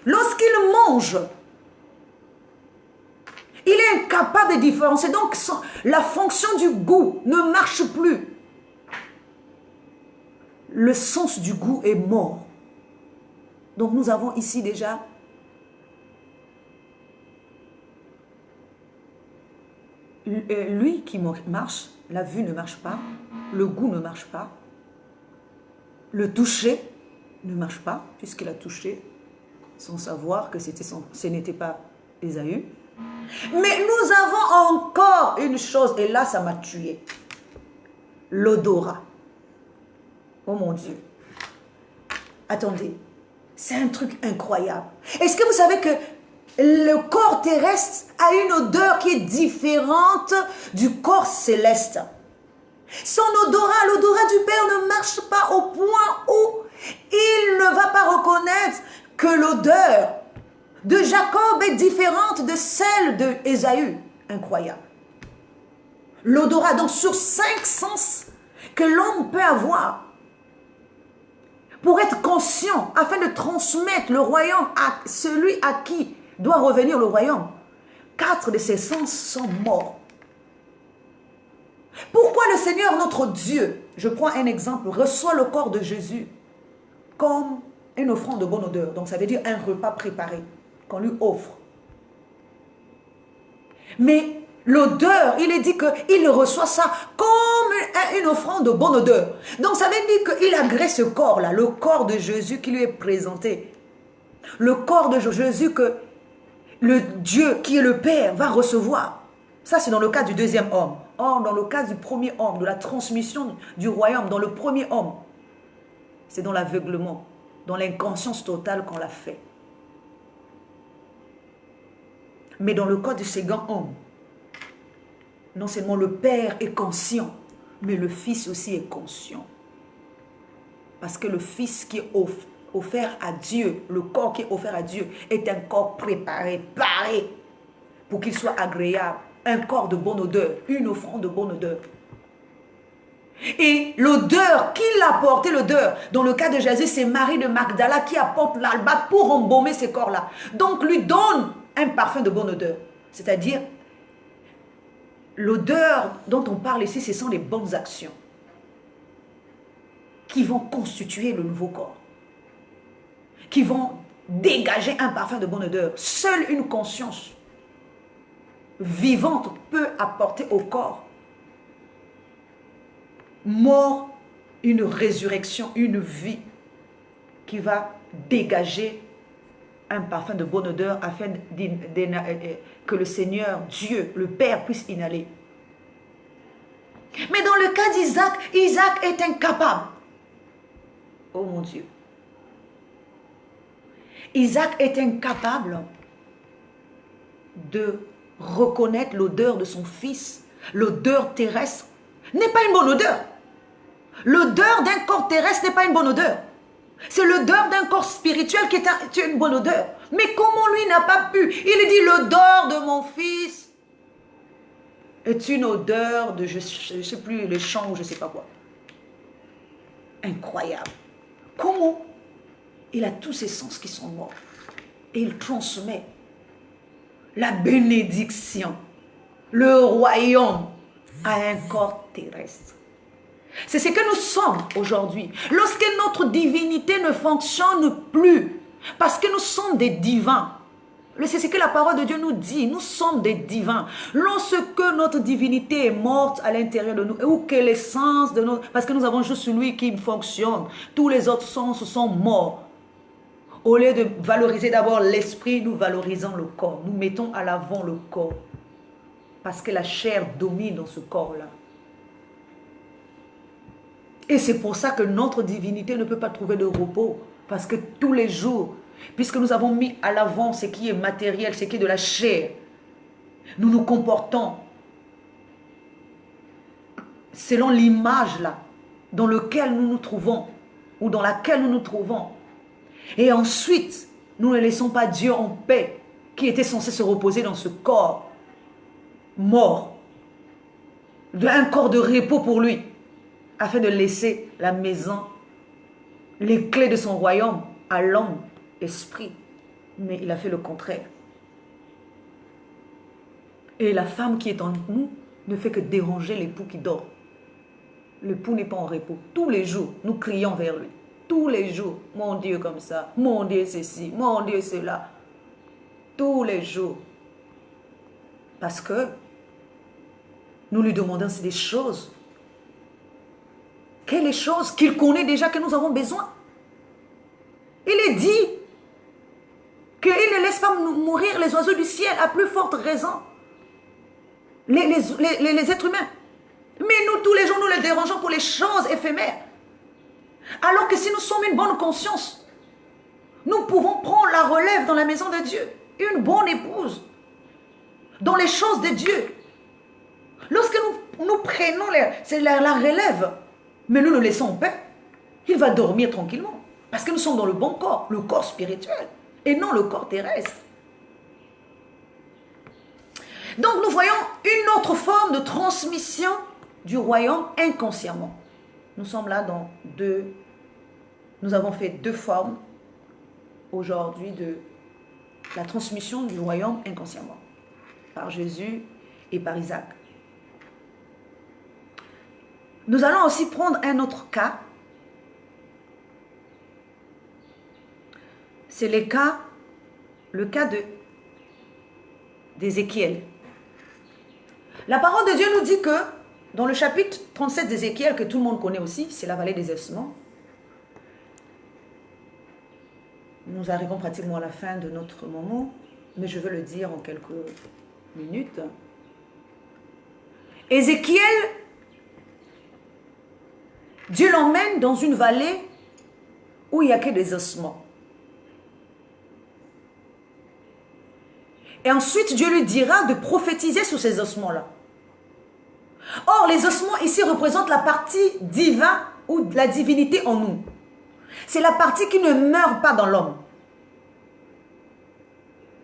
Lorsqu'il mange, Il est incapable de différencier. Donc, la fonction du goût ne marche plus. Le sens du goût est mort. Donc, nous avons ici déjà lui qui marche, la vue ne marche pas, le goût ne marche pas, le toucher ne marche pas, puisqu'il a touché sans savoir que ce n'était pas Ésaü. Mais nous avons encore une chose, et là ça m'a tué. L'odorat. Oh mon Dieu. Attendez, c'est un truc incroyable. Est-ce que vous savez que le corps terrestre a une odeur qui est différente du corps céleste? Son odorat, l'odorat du Père ne marche pas au point où il ne va pas reconnaître que l'odeur de Jacob est différente de celle de Ésaü. Incroyable. L'odorat, donc sur 5 sens que l'homme peut avoir pour être conscient, afin de transmettre le royaume à celui à qui doit revenir le royaume. 4 de ses sens sont morts. Pourquoi le Seigneur, notre Dieu, je prends un exemple, reçoit le corps de Jésus comme une offrande de bonne odeur. Donc ça veut dire un repas préparé qu'on lui offre. Mais l'odeur, il est dit qu'il reçoit ça comme une offrande de bonne odeur. Donc ça veut dire qu'il agrée ce corps-là, le corps de Jésus qui lui est présenté. Le corps de Jésus que le Dieu qui est le Père va recevoir. Ça c'est dans le cas du deuxième homme. Or, dans le cas du premier homme, de la transmission du royaume, dans le premier homme, c'est dans l'aveuglement, dans l'inconscience totale qu'on l'a fait. Mais dans le cas du second homme, non seulement le Père est conscient, mais le Fils aussi est conscient. Parce que le Fils qui est offert à Dieu, le corps qui est offert à Dieu, est un corps préparé, paré, pour qu'il soit agréable. Un corps de bonne odeur, une offrande de bonne odeur. Et l'odeur, qui l'a apporté l'odeur? Dans le cas de Jésus, c'est Marie de Magdala qui apporte l'albâtre pour embaumer ces corps-là. Donc lui donne un parfum de bonne odeur. C'est-à-dire, l'odeur dont on parle ici, ce sont les bonnes actions qui vont constituer le nouveau corps, qui vont dégager un parfum de bonne odeur. Seule une conscience vivante peut apporter au corps mort une résurrection, une vie qui va dégager un parfum de bonne odeur afin que le Seigneur, Dieu, le Père puisse inhaler. Mais dans le cas d'Isaac, Isaac est incapable. Oh mon Dieu. Isaac est incapable de reconnaître l'odeur de son fils. L'odeur terrestre n'est pas une bonne odeur. L'odeur d'un corps terrestre n'est pas une bonne odeur. C'est l'odeur d'un corps spirituel qui est une bonne odeur. Mais comment lui n'a pas pu? Il dit l'odeur de mon fils est une odeur de, je ne sais plus, le chant ou je ne sais pas quoi. Incroyable. Comment? Il a tous ses sens qui sont morts. Et il transmet la bénédiction, le royaume à un corps terrestre. C'est ce que nous sommes aujourd'hui. Lorsque notre divinité ne fonctionne plus, parce que nous sommes des divins. C'est ce que la parole de Dieu nous dit. Nous sommes des divins. Lorsque notre divinité est morte à l'intérieur de nous, ou que l'essence de notre... Parce que nous avons juste celui qui fonctionne. Tous les autres sens sont morts. Au lieu de valoriser d'abord l'esprit, nous valorisons le corps. Nous mettons à l'avant le corps. Parce que la chair domine dans ce corps-là. Et c'est pour ça que notre divinité ne peut pas trouver de repos. Parce que tous les jours, puisque nous avons mis à l'avant ce qui est matériel, ce qui est de la chair, nous nous comportons selon l'image là, dans laquelle nous nous trouvons, ou dans laquelle nous nous trouvons. Et ensuite, nous ne laissons pas Dieu en paix, qui était censé se reposer dans ce corps mort, un corps de repos pour lui, afin de laisser la maison, les clés de son royaume à l'homme, esprit. Mais il a fait le contraire. Et la femme qui est en nous ne fait que déranger l'époux qui dort. L'époux n'est pas en repos. Tous les jours, nous crions vers lui. Tous les jours, mon Dieu comme ça, mon Dieu ceci, mon Dieu cela. Tous les jours. Parce que nous lui demandons des choses. Quelles choses qu'il connaît déjà que nous avons besoin. Il est dit qu'il ne laisse pas mourir les oiseaux du ciel à plus forte raison. Les êtres humains. Mais nous, tous les jours, nous les dérangeons pour les choses éphémères. Alors que si nous sommes une bonne conscience, nous pouvons prendre la relève dans la maison de Dieu. Une bonne épouse. Dans les choses de Dieu. Lorsque nous prenons la relève, mais nous le laissons en paix, il va dormir tranquillement. Parce que nous sommes dans le bon corps, le corps spirituel, et non le corps terrestre. Donc nous voyons une autre forme de transmission du royaume inconsciemment. Nous sommes là dans nous avons fait 2 formes aujourd'hui de la transmission du royaume inconsciemment. Par Jésus et par Isaac. Nous allons aussi prendre un autre cas. C'est le cas d'Ézéchiel. La parole de Dieu nous dit que dans le chapitre 37 d'Ézéchiel, que tout le monde connaît aussi, c'est la vallée des ossements. Nous arrivons pratiquement à la fin de notre moment, mais je veux le dire en quelques minutes. Ézéchiel, Dieu l'emmène dans une vallée où il n'y a que des ossements. Et ensuite, Dieu lui dira de prophétiser sur ces ossements-là. Or, les ossements ici représentent la partie divine ou de la divinité en nous. C'est la partie qui ne meurt pas dans l'homme.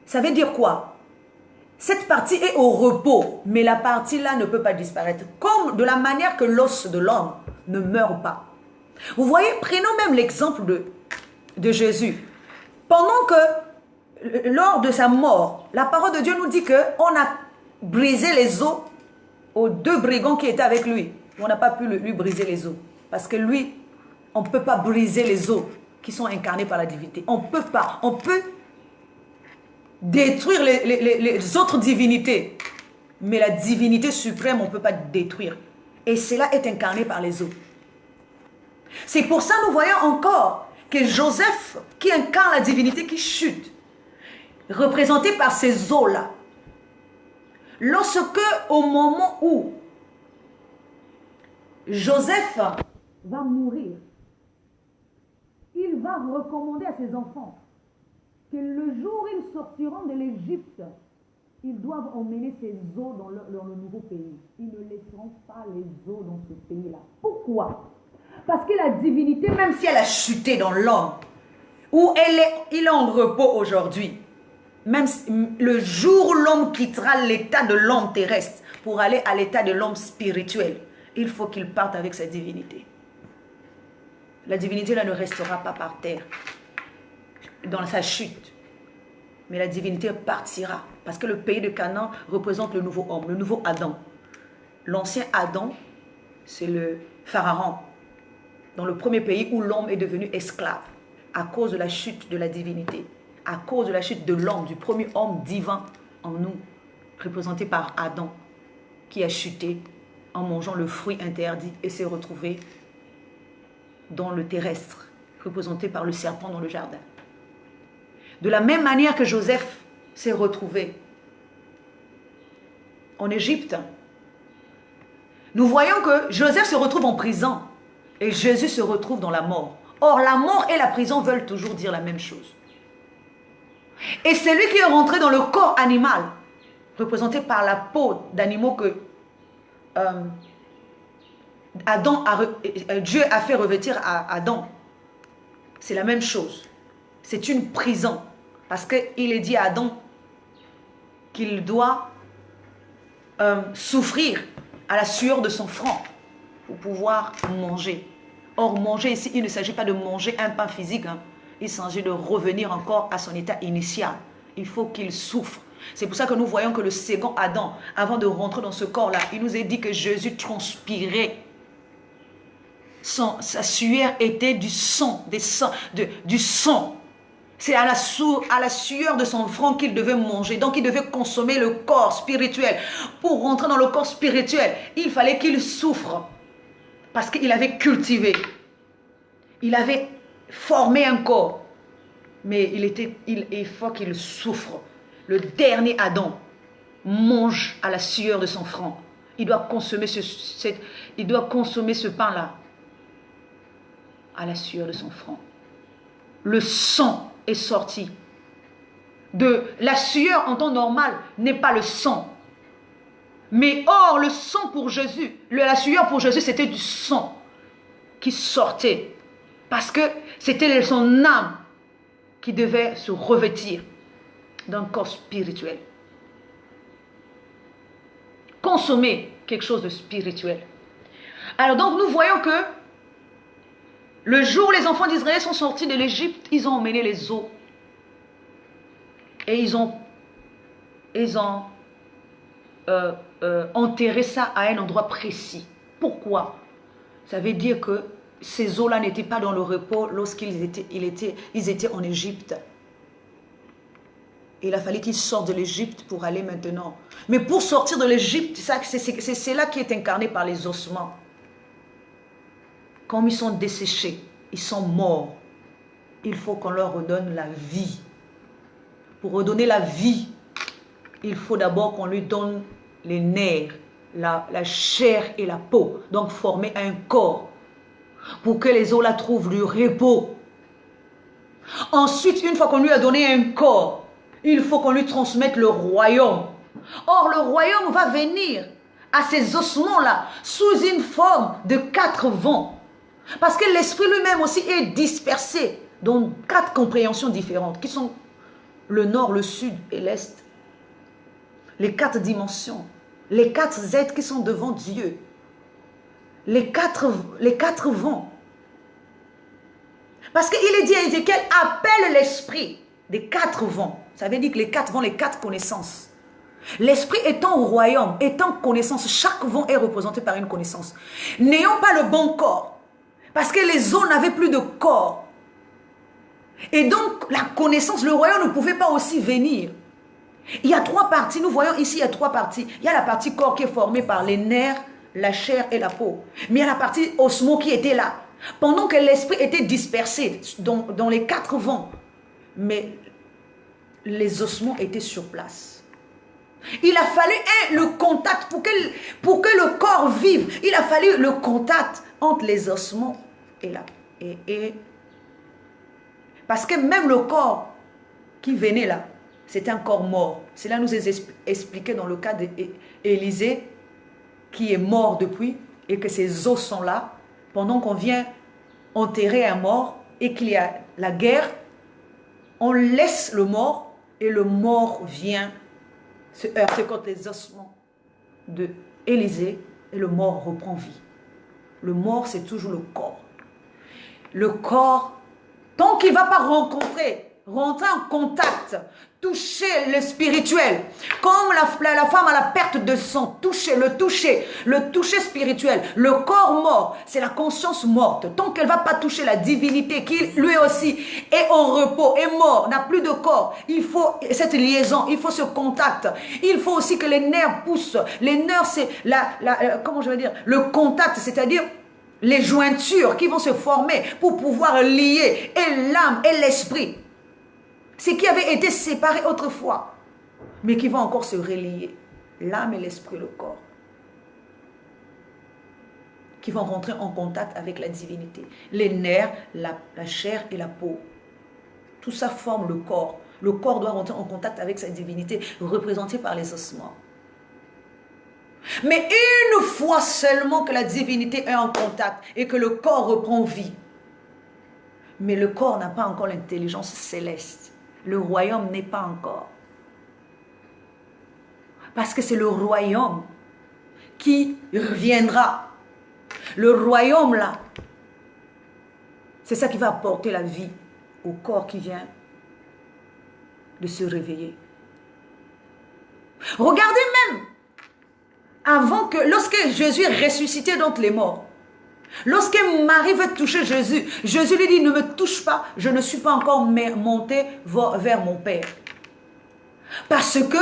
Ça veut dire quoi? Cette partie est au repos, mais la partie-là ne peut pas disparaître. Comme de la manière que l'os de l'homme ne meurt pas. Vous voyez, prenons même l'exemple de Jésus. Pendant que, lors de sa mort, la parole de Dieu nous dit qu'on a brisé les os aux 2 brigands qui étaient avec lui. On n'a pas pu lui briser les os. Parce que lui, on ne peut pas briser les os qui sont incarnés par la divinité. On ne peut pas. On peut détruire les autres divinités. Mais la divinité suprême, on ne peut pas détruire. Et cela est incarné par les os. C'est pour ça que nous voyons encore que Joseph, qui incarne la divinité qui chute, représenté par ces os-là, lorsque, au moment où Joseph va mourir, il va recommander à ses enfants que le jour où ils sortiront de l'Égypte, ils doivent emmener ces os dans le nouveau pays. Ils ne laisseront pas les os dans ce pays-là. Pourquoi? Parce que la divinité, même si elle a chuté dans l'homme, où il est en repos aujourd'hui, même le jour où l'homme quittera l'état de l'homme terrestre pour aller à l'état de l'homme spirituel, il faut qu'il parte avec sa divinité. La divinité là ne restera pas par terre, dans sa chute. Mais la divinité partira. Parce que le pays de Canaan représente le nouveau homme, le nouveau Adam. L'ancien Adam, c'est le Pharaon. Dans le premier pays où l'homme est devenu esclave. À cause de la chute de la divinité. À cause de la chute de l'homme, du premier homme divin en nous. Représenté par Adam. Qui a chuté en mangeant le fruit interdit et s'est retrouvé dans le terrestre. Représenté par le serpent dans le jardin. De la même manière que Joseph s'est retrouvé en Égypte, nous voyons que Joseph se retrouve en prison et Jésus se retrouve dans la mort. Or, la mort et la prison veulent toujours dire la même chose. Et celui qui est rentré dans le corps animal, représenté par la peau d'animaux que Dieu a fait revêtir à Adam, c'est la même chose. C'est une prison. Parce qu'il est dit à Adam qu'il doit souffrir à la sueur de son front pour pouvoir manger. Or, manger ici, il ne s'agit pas de manger un pain physique. Il s'agit de revenir encore à son état initial. Il faut qu'il souffre C'est pour ça que nous voyons que le second Adam, avant de rentrer dans ce corps-là, il nous est dit que Jésus transpirait. Sa sueur était du sang, du sang. C'est à la sueur de son front qu'il devait manger. Donc il devait consommer le corps spirituel. Pour rentrer dans le corps spirituel, il fallait qu'il souffre. Parce qu'il avait cultivé. Il avait formé un corps. Mais il faut qu'il souffre. Le dernier Adam mange à la sueur de son front. Il doit consommer ce pain-là à la sueur de son front. Le sang est sorti. La sueur en temps normal n'est pas le sang. Mais or, le sang pour Jésus, la sueur pour Jésus, c'était du sang qui sortait. Parce que c'était son âme qui devait se revêtir d'un corps spirituel. Consommer quelque chose de spirituel. Alors donc nous voyons que le jour où les enfants d'Israël sont sortis de l'Égypte, ils ont emmené les eaux. Et ils ont enterré ça à un endroit précis. Pourquoi? Ça veut dire que ces eaux-là n'étaient pas dans le repos lorsqu'ils étaient en Égypte. Il a fallu qu'ils sortent de l'Égypte pour aller maintenant. Mais pour sortir de l'Égypte, c'est là qui est incarné par les ossements. Comme ils sont desséchés, ils sont morts, il faut qu'on leur redonne la vie. Pour redonner la vie, il faut d'abord qu'on lui donne les nerfs, la chair et la peau. Donc former un corps pour que les os là trouvent du repos. Ensuite, une fois qu'on lui a donné un corps, il faut qu'on lui transmette le royaume. Or, le royaume va venir à ces ossements-là sous une forme de 4 vents. Parce que l'esprit lui-même aussi est dispersé dans 4 compréhensions différentes qui sont le nord, le sud et l'est. Les 4 dimensions, les 4 êtres qui sont devant Dieu. Les quatre vents. Parce qu'il est dit à Ézéchiel, appelle l'esprit des 4 vents. Ça veut dire que les 4 vents, les 4 connaissances. L'esprit étant au royaume, étant connaissance, chaque vent est représenté par une connaissance. N'ayant pas le bon corps, parce que les eaux n'avaient plus de corps. Et donc, la connaissance, le royaume ne pouvait pas aussi venir. Il y a 3 parties, nous voyons ici, il y a 3 parties. Il y a la partie corps qui est formée par les nerfs, la chair et la peau. Mais il y a la partie osmo qui était là. Pendant que l'esprit était dispersé dans les 4 vents. Mais les ossements étaient sur place. Il a fallu le contact pour que le corps vive. Il a fallu le contact entre les ossements et parce que même le corps qui venait là, c'était un corps mort. Cela nous est expliqué dans le cas d'Élisée qui est mort depuis et que ses os sont là. Pendant qu'on vient enterrer un mort et qu'il y a la guerre, on laisse le mort et le mort vient se heurter contre les ossements d'Élisée et le mort reprend vie. Le mort, c'est toujours le corps. Le corps, tant qu'il ne va pas rentrer en contact, toucher le spirituel, comme la femme à la perte de sang, le toucher spirituel, le corps mort, c'est la conscience morte. Tant qu'elle ne va pas toucher la divinité, qui lui aussi est en repos, est mort, n'a plus de corps, il faut cette liaison, il faut ce contact. Il faut aussi que les nerfs poussent. Les nerfs, c'est comment je vais dire, le contact, c'est-à-dire les jointures qui vont se former pour pouvoir lier et l'âme et l'esprit. Ce qui avait été séparé autrefois, mais qui vont encore se relier. L'âme et l'esprit, le corps. Qui vont rentrer en contact avec la divinité. Les nerfs, la chair et la peau. Tout ça forme le corps. Le corps doit rentrer en contact avec sa divinité, représentée par les ossements. Mais une fois seulement que la divinité est en contact et que le corps reprend vie. Mais le corps n'a pas encore l'intelligence céleste. Le royaume n'est pas encore. Parce que c'est le royaume qui reviendra. Le royaume là, c'est ça qui va apporter la vie au corps qui vient de se réveiller. Regardez même, avant que, lorsque Jésus est ressuscité d'entre les morts, lorsque Marie veut toucher Jésus, Jésus lui dit, ne me touche pas, je ne suis pas encore monté vers mon Père. Parce que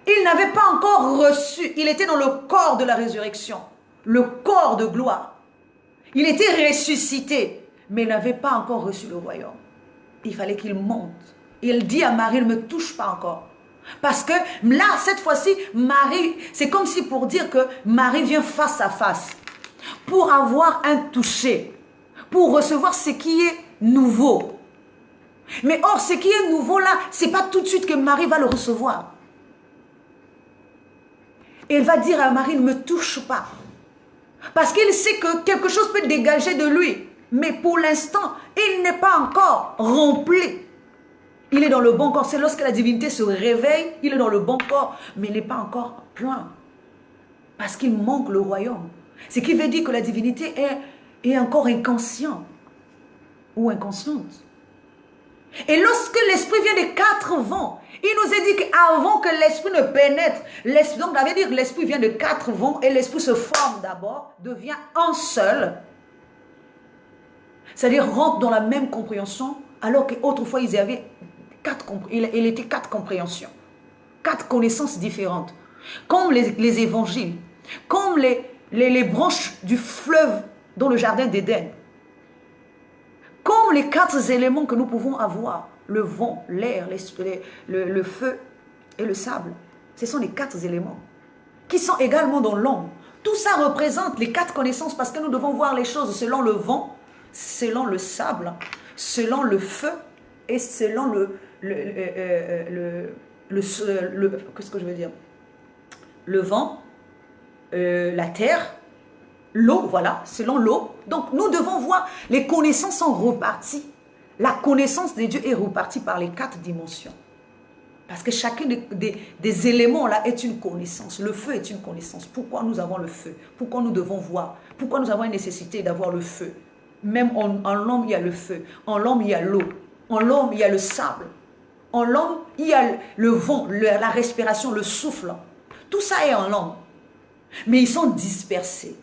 il n'avait pas encore reçu, il était dans le corps de la résurrection, le corps de gloire. Il était ressuscité, mais il n'avait pas encore reçu le royaume. Il fallait qu'il monte. Il dit à Marie, ne me touche pas encore. Parce que là, cette fois-ci, Marie, c'est comme si pour dire que Marie vient face à face, pour avoir un toucher, pour recevoir ce qui est nouveau. Mais or, ce qui est nouveau là, c'est pas tout de suite que Marie va le recevoir. Et elle va dire à Marie, ne me touche pas. Parce qu'il sait que quelque chose peut dégager de lui. Mais pour l'instant, il n'est pas encore rempli. Il est dans le bon corps. C'est lorsque la divinité se réveille, il est dans le bon corps. Mais il n'est pas encore plein. Parce qu'il manque le royaume. Ce qui veut dire que la divinité est encore inconsciente. Ou inconsciente. Et lorsque l'esprit vient des 4 vents, il nous est dit qu'avant que l'esprit ne pénètre, donc ça veut dire que l'esprit vient de 4 vents et l'esprit se forme d'abord, devient un seul. C'est-à-dire rentre dans la même compréhension, alors qu'autrefois il était 4 compréhensions, 4 connaissances différentes. Comme les évangiles, comme les branches du fleuve dans le jardin d'Éden. Comme les 4 éléments que nous pouvons avoir, le vent, l'air, le feu et le sable. Ce sont les 4 éléments qui sont également dans l'homme. Tout ça représente les 4 connaissances parce que nous devons voir les choses selon le vent, selon le sable, selon le feu et selon qu'est-ce que je veux dire? Le vent, la terre, l'eau, voilà, selon l'eau. Donc, nous devons voir, les connaissances sont reparties. La connaissance de Dieu est repartie par les 4 dimensions. Parce que chacun des éléments là est une connaissance. Le feu est une connaissance. Pourquoi nous avons le feu? Pourquoi nous devons voir? Pourquoi nous avons une nécessité d'avoir le feu? Même en l'homme, il y a le feu. En l'homme, il y a l'eau. En l'homme, il y a le sable. En l'homme, il y a le vent, la respiration, le souffle. Tout ça est en l'homme. Mais ils sont dispersés.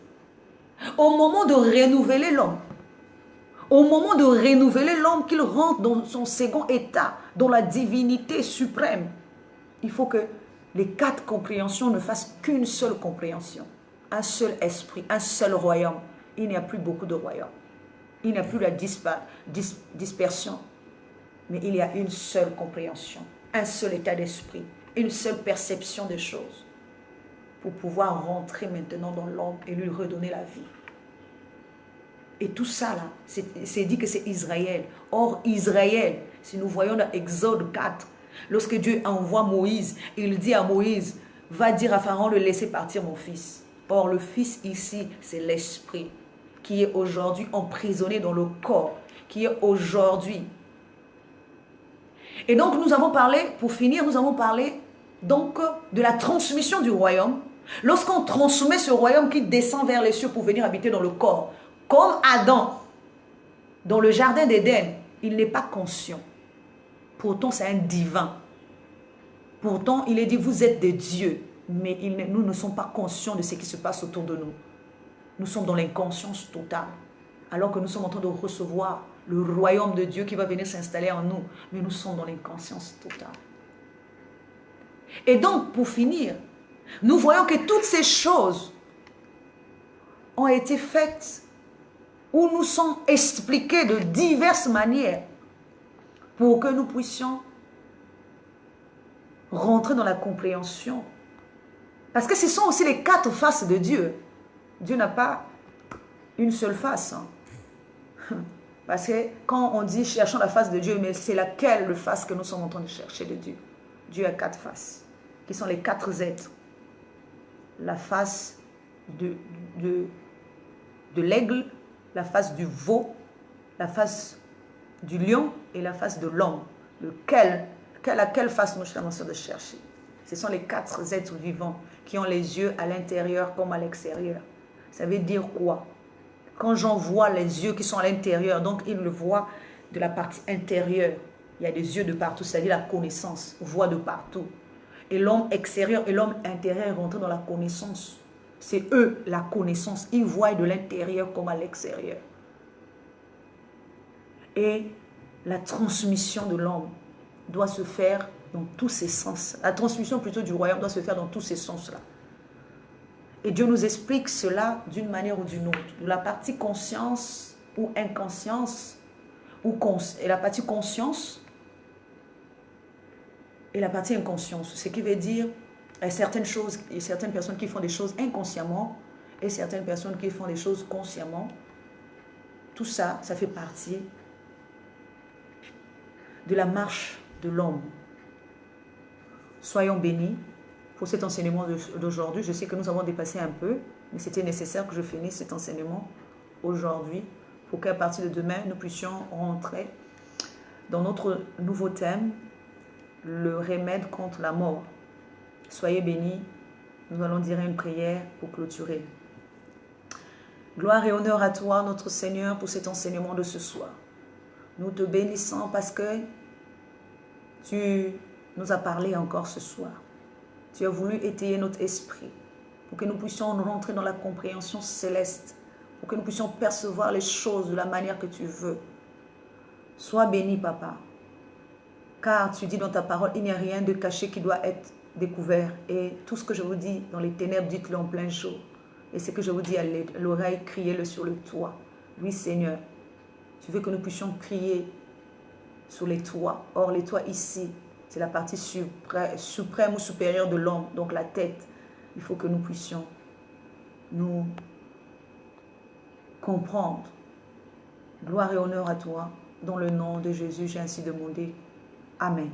Au moment de renouveler l'homme, qu'il rentre dans son second état, dans la divinité suprême, il faut que les 4 compréhensions ne fassent qu'une seule compréhension. Un seul esprit, un seul royaume. Il n'y a plus beaucoup de royaumes. Il n'y a plus la dispersion. Mais il y a une seule compréhension, un seul état d'esprit, une seule perception des choses. Pour pouvoir rentrer maintenant dans l'homme et lui redonner la vie. Et tout ça là, c'est dit que c'est Israël. Or Israël, si nous voyons dans Exode 4, lorsque Dieu envoie Moïse, il dit à Moïse, va dire à Pharaon de laisser partir mon fils. Or le fils ici, c'est l'esprit qui est aujourd'hui emprisonné dans le corps, qui est aujourd'hui. Et donc nous avons parlé, pour finir, nous avons parlé donc de la transmission du royaume. Lorsqu'on transmet ce royaume qui descend vers les cieux pour venir habiter dans le corps, comme Adam, dans le jardin d'Éden, il n'est pas conscient. Pourtant, c'est un divin. Pourtant, il est dit, vous êtes des dieux. Mais nous ne sommes pas conscients de ce qui se passe autour de nous. Nous sommes dans l'inconscience totale. Alors que nous sommes en train de recevoir le royaume de Dieu qui va venir s'installer en nous. Mais nous sommes dans l'inconscience totale. Et donc, pour finir, nous voyons que toutes ces choses ont été faites ou nous sont expliquées de diverses manières pour que nous puissions rentrer dans la compréhension. Parce que ce sont aussi les 4 faces de Dieu. Dieu n'a pas une seule face. Parce que quand on dit cherchons la face de Dieu, mais c'est laquelle face que nous sommes en train de chercher de Dieu? Dieu a 4 faces, qui sont les 4 êtres. La face de l'aigle, la face du veau, la face du lion et la face de l'homme. Laquelle face nous sommes en train de chercher? Ce sont les 4 êtres vivants qui ont les yeux à l'intérieur comme à l'extérieur. Ça veut dire quoi? Quand j'en vois les yeux qui sont à l'intérieur, donc il le voit de la partie intérieure. Il y a des yeux de partout, c'est-à-dire la connaissance, voit de partout. Et l'homme extérieur et l'homme intérieur est rentré dans la connaissance. C'est eux, la connaissance. Ils voient de l'intérieur comme à l'extérieur. Et la transmission de l'homme doit se faire dans tous ces sens. La transmission plutôt du royaume doit se faire dans tous ces sens-là. Et Dieu nous explique cela d'une manière ou d'une autre. La partie conscience ou inconscience, et la partie conscience et la partie inconscience. Ce qui veut dire, il y a certaines choses, il y a certaines personnes qui font des choses inconsciemment et certaines personnes qui font des choses consciemment. Tout ça, ça fait partie de la marche de l'homme. Soyons bénis pour cet enseignement d'aujourd'hui. Je sais que nous avons dépassé un peu, mais c'était nécessaire que je finisse cet enseignement aujourd'hui pour qu'à partir de demain, nous puissions rentrer dans notre nouveau thème, le remède contre la mort. Soyez bénis. Nous allons dire une prière pour clôturer. Gloire et honneur à toi, notre Seigneur, pour cet enseignement de ce soir. Nous te bénissons parce que tu nous as parlé encore ce soir. Tu as voulu étayer notre esprit pour que nous puissions rentrer dans la compréhension céleste, pour que nous puissions percevoir les choses de la manière que tu veux. Sois béni, Papa. Car tu dis dans ta parole, il n'y a rien de caché qui doit être découvert. Et tout ce que je vous dis dans les ténèbres, dites-le en plein jour. Et ce que je vous dis à l'oreille, criez-le sur le toit. Oui, Seigneur, tu veux que nous puissions crier sur les toits. Or, les toits ici, c'est la partie suprême ou supérieure de l'homme, donc la tête. Il faut que nous puissions nous comprendre. Gloire et honneur à toi. Dans le nom de Jésus, j'ai ainsi demandé. Amen.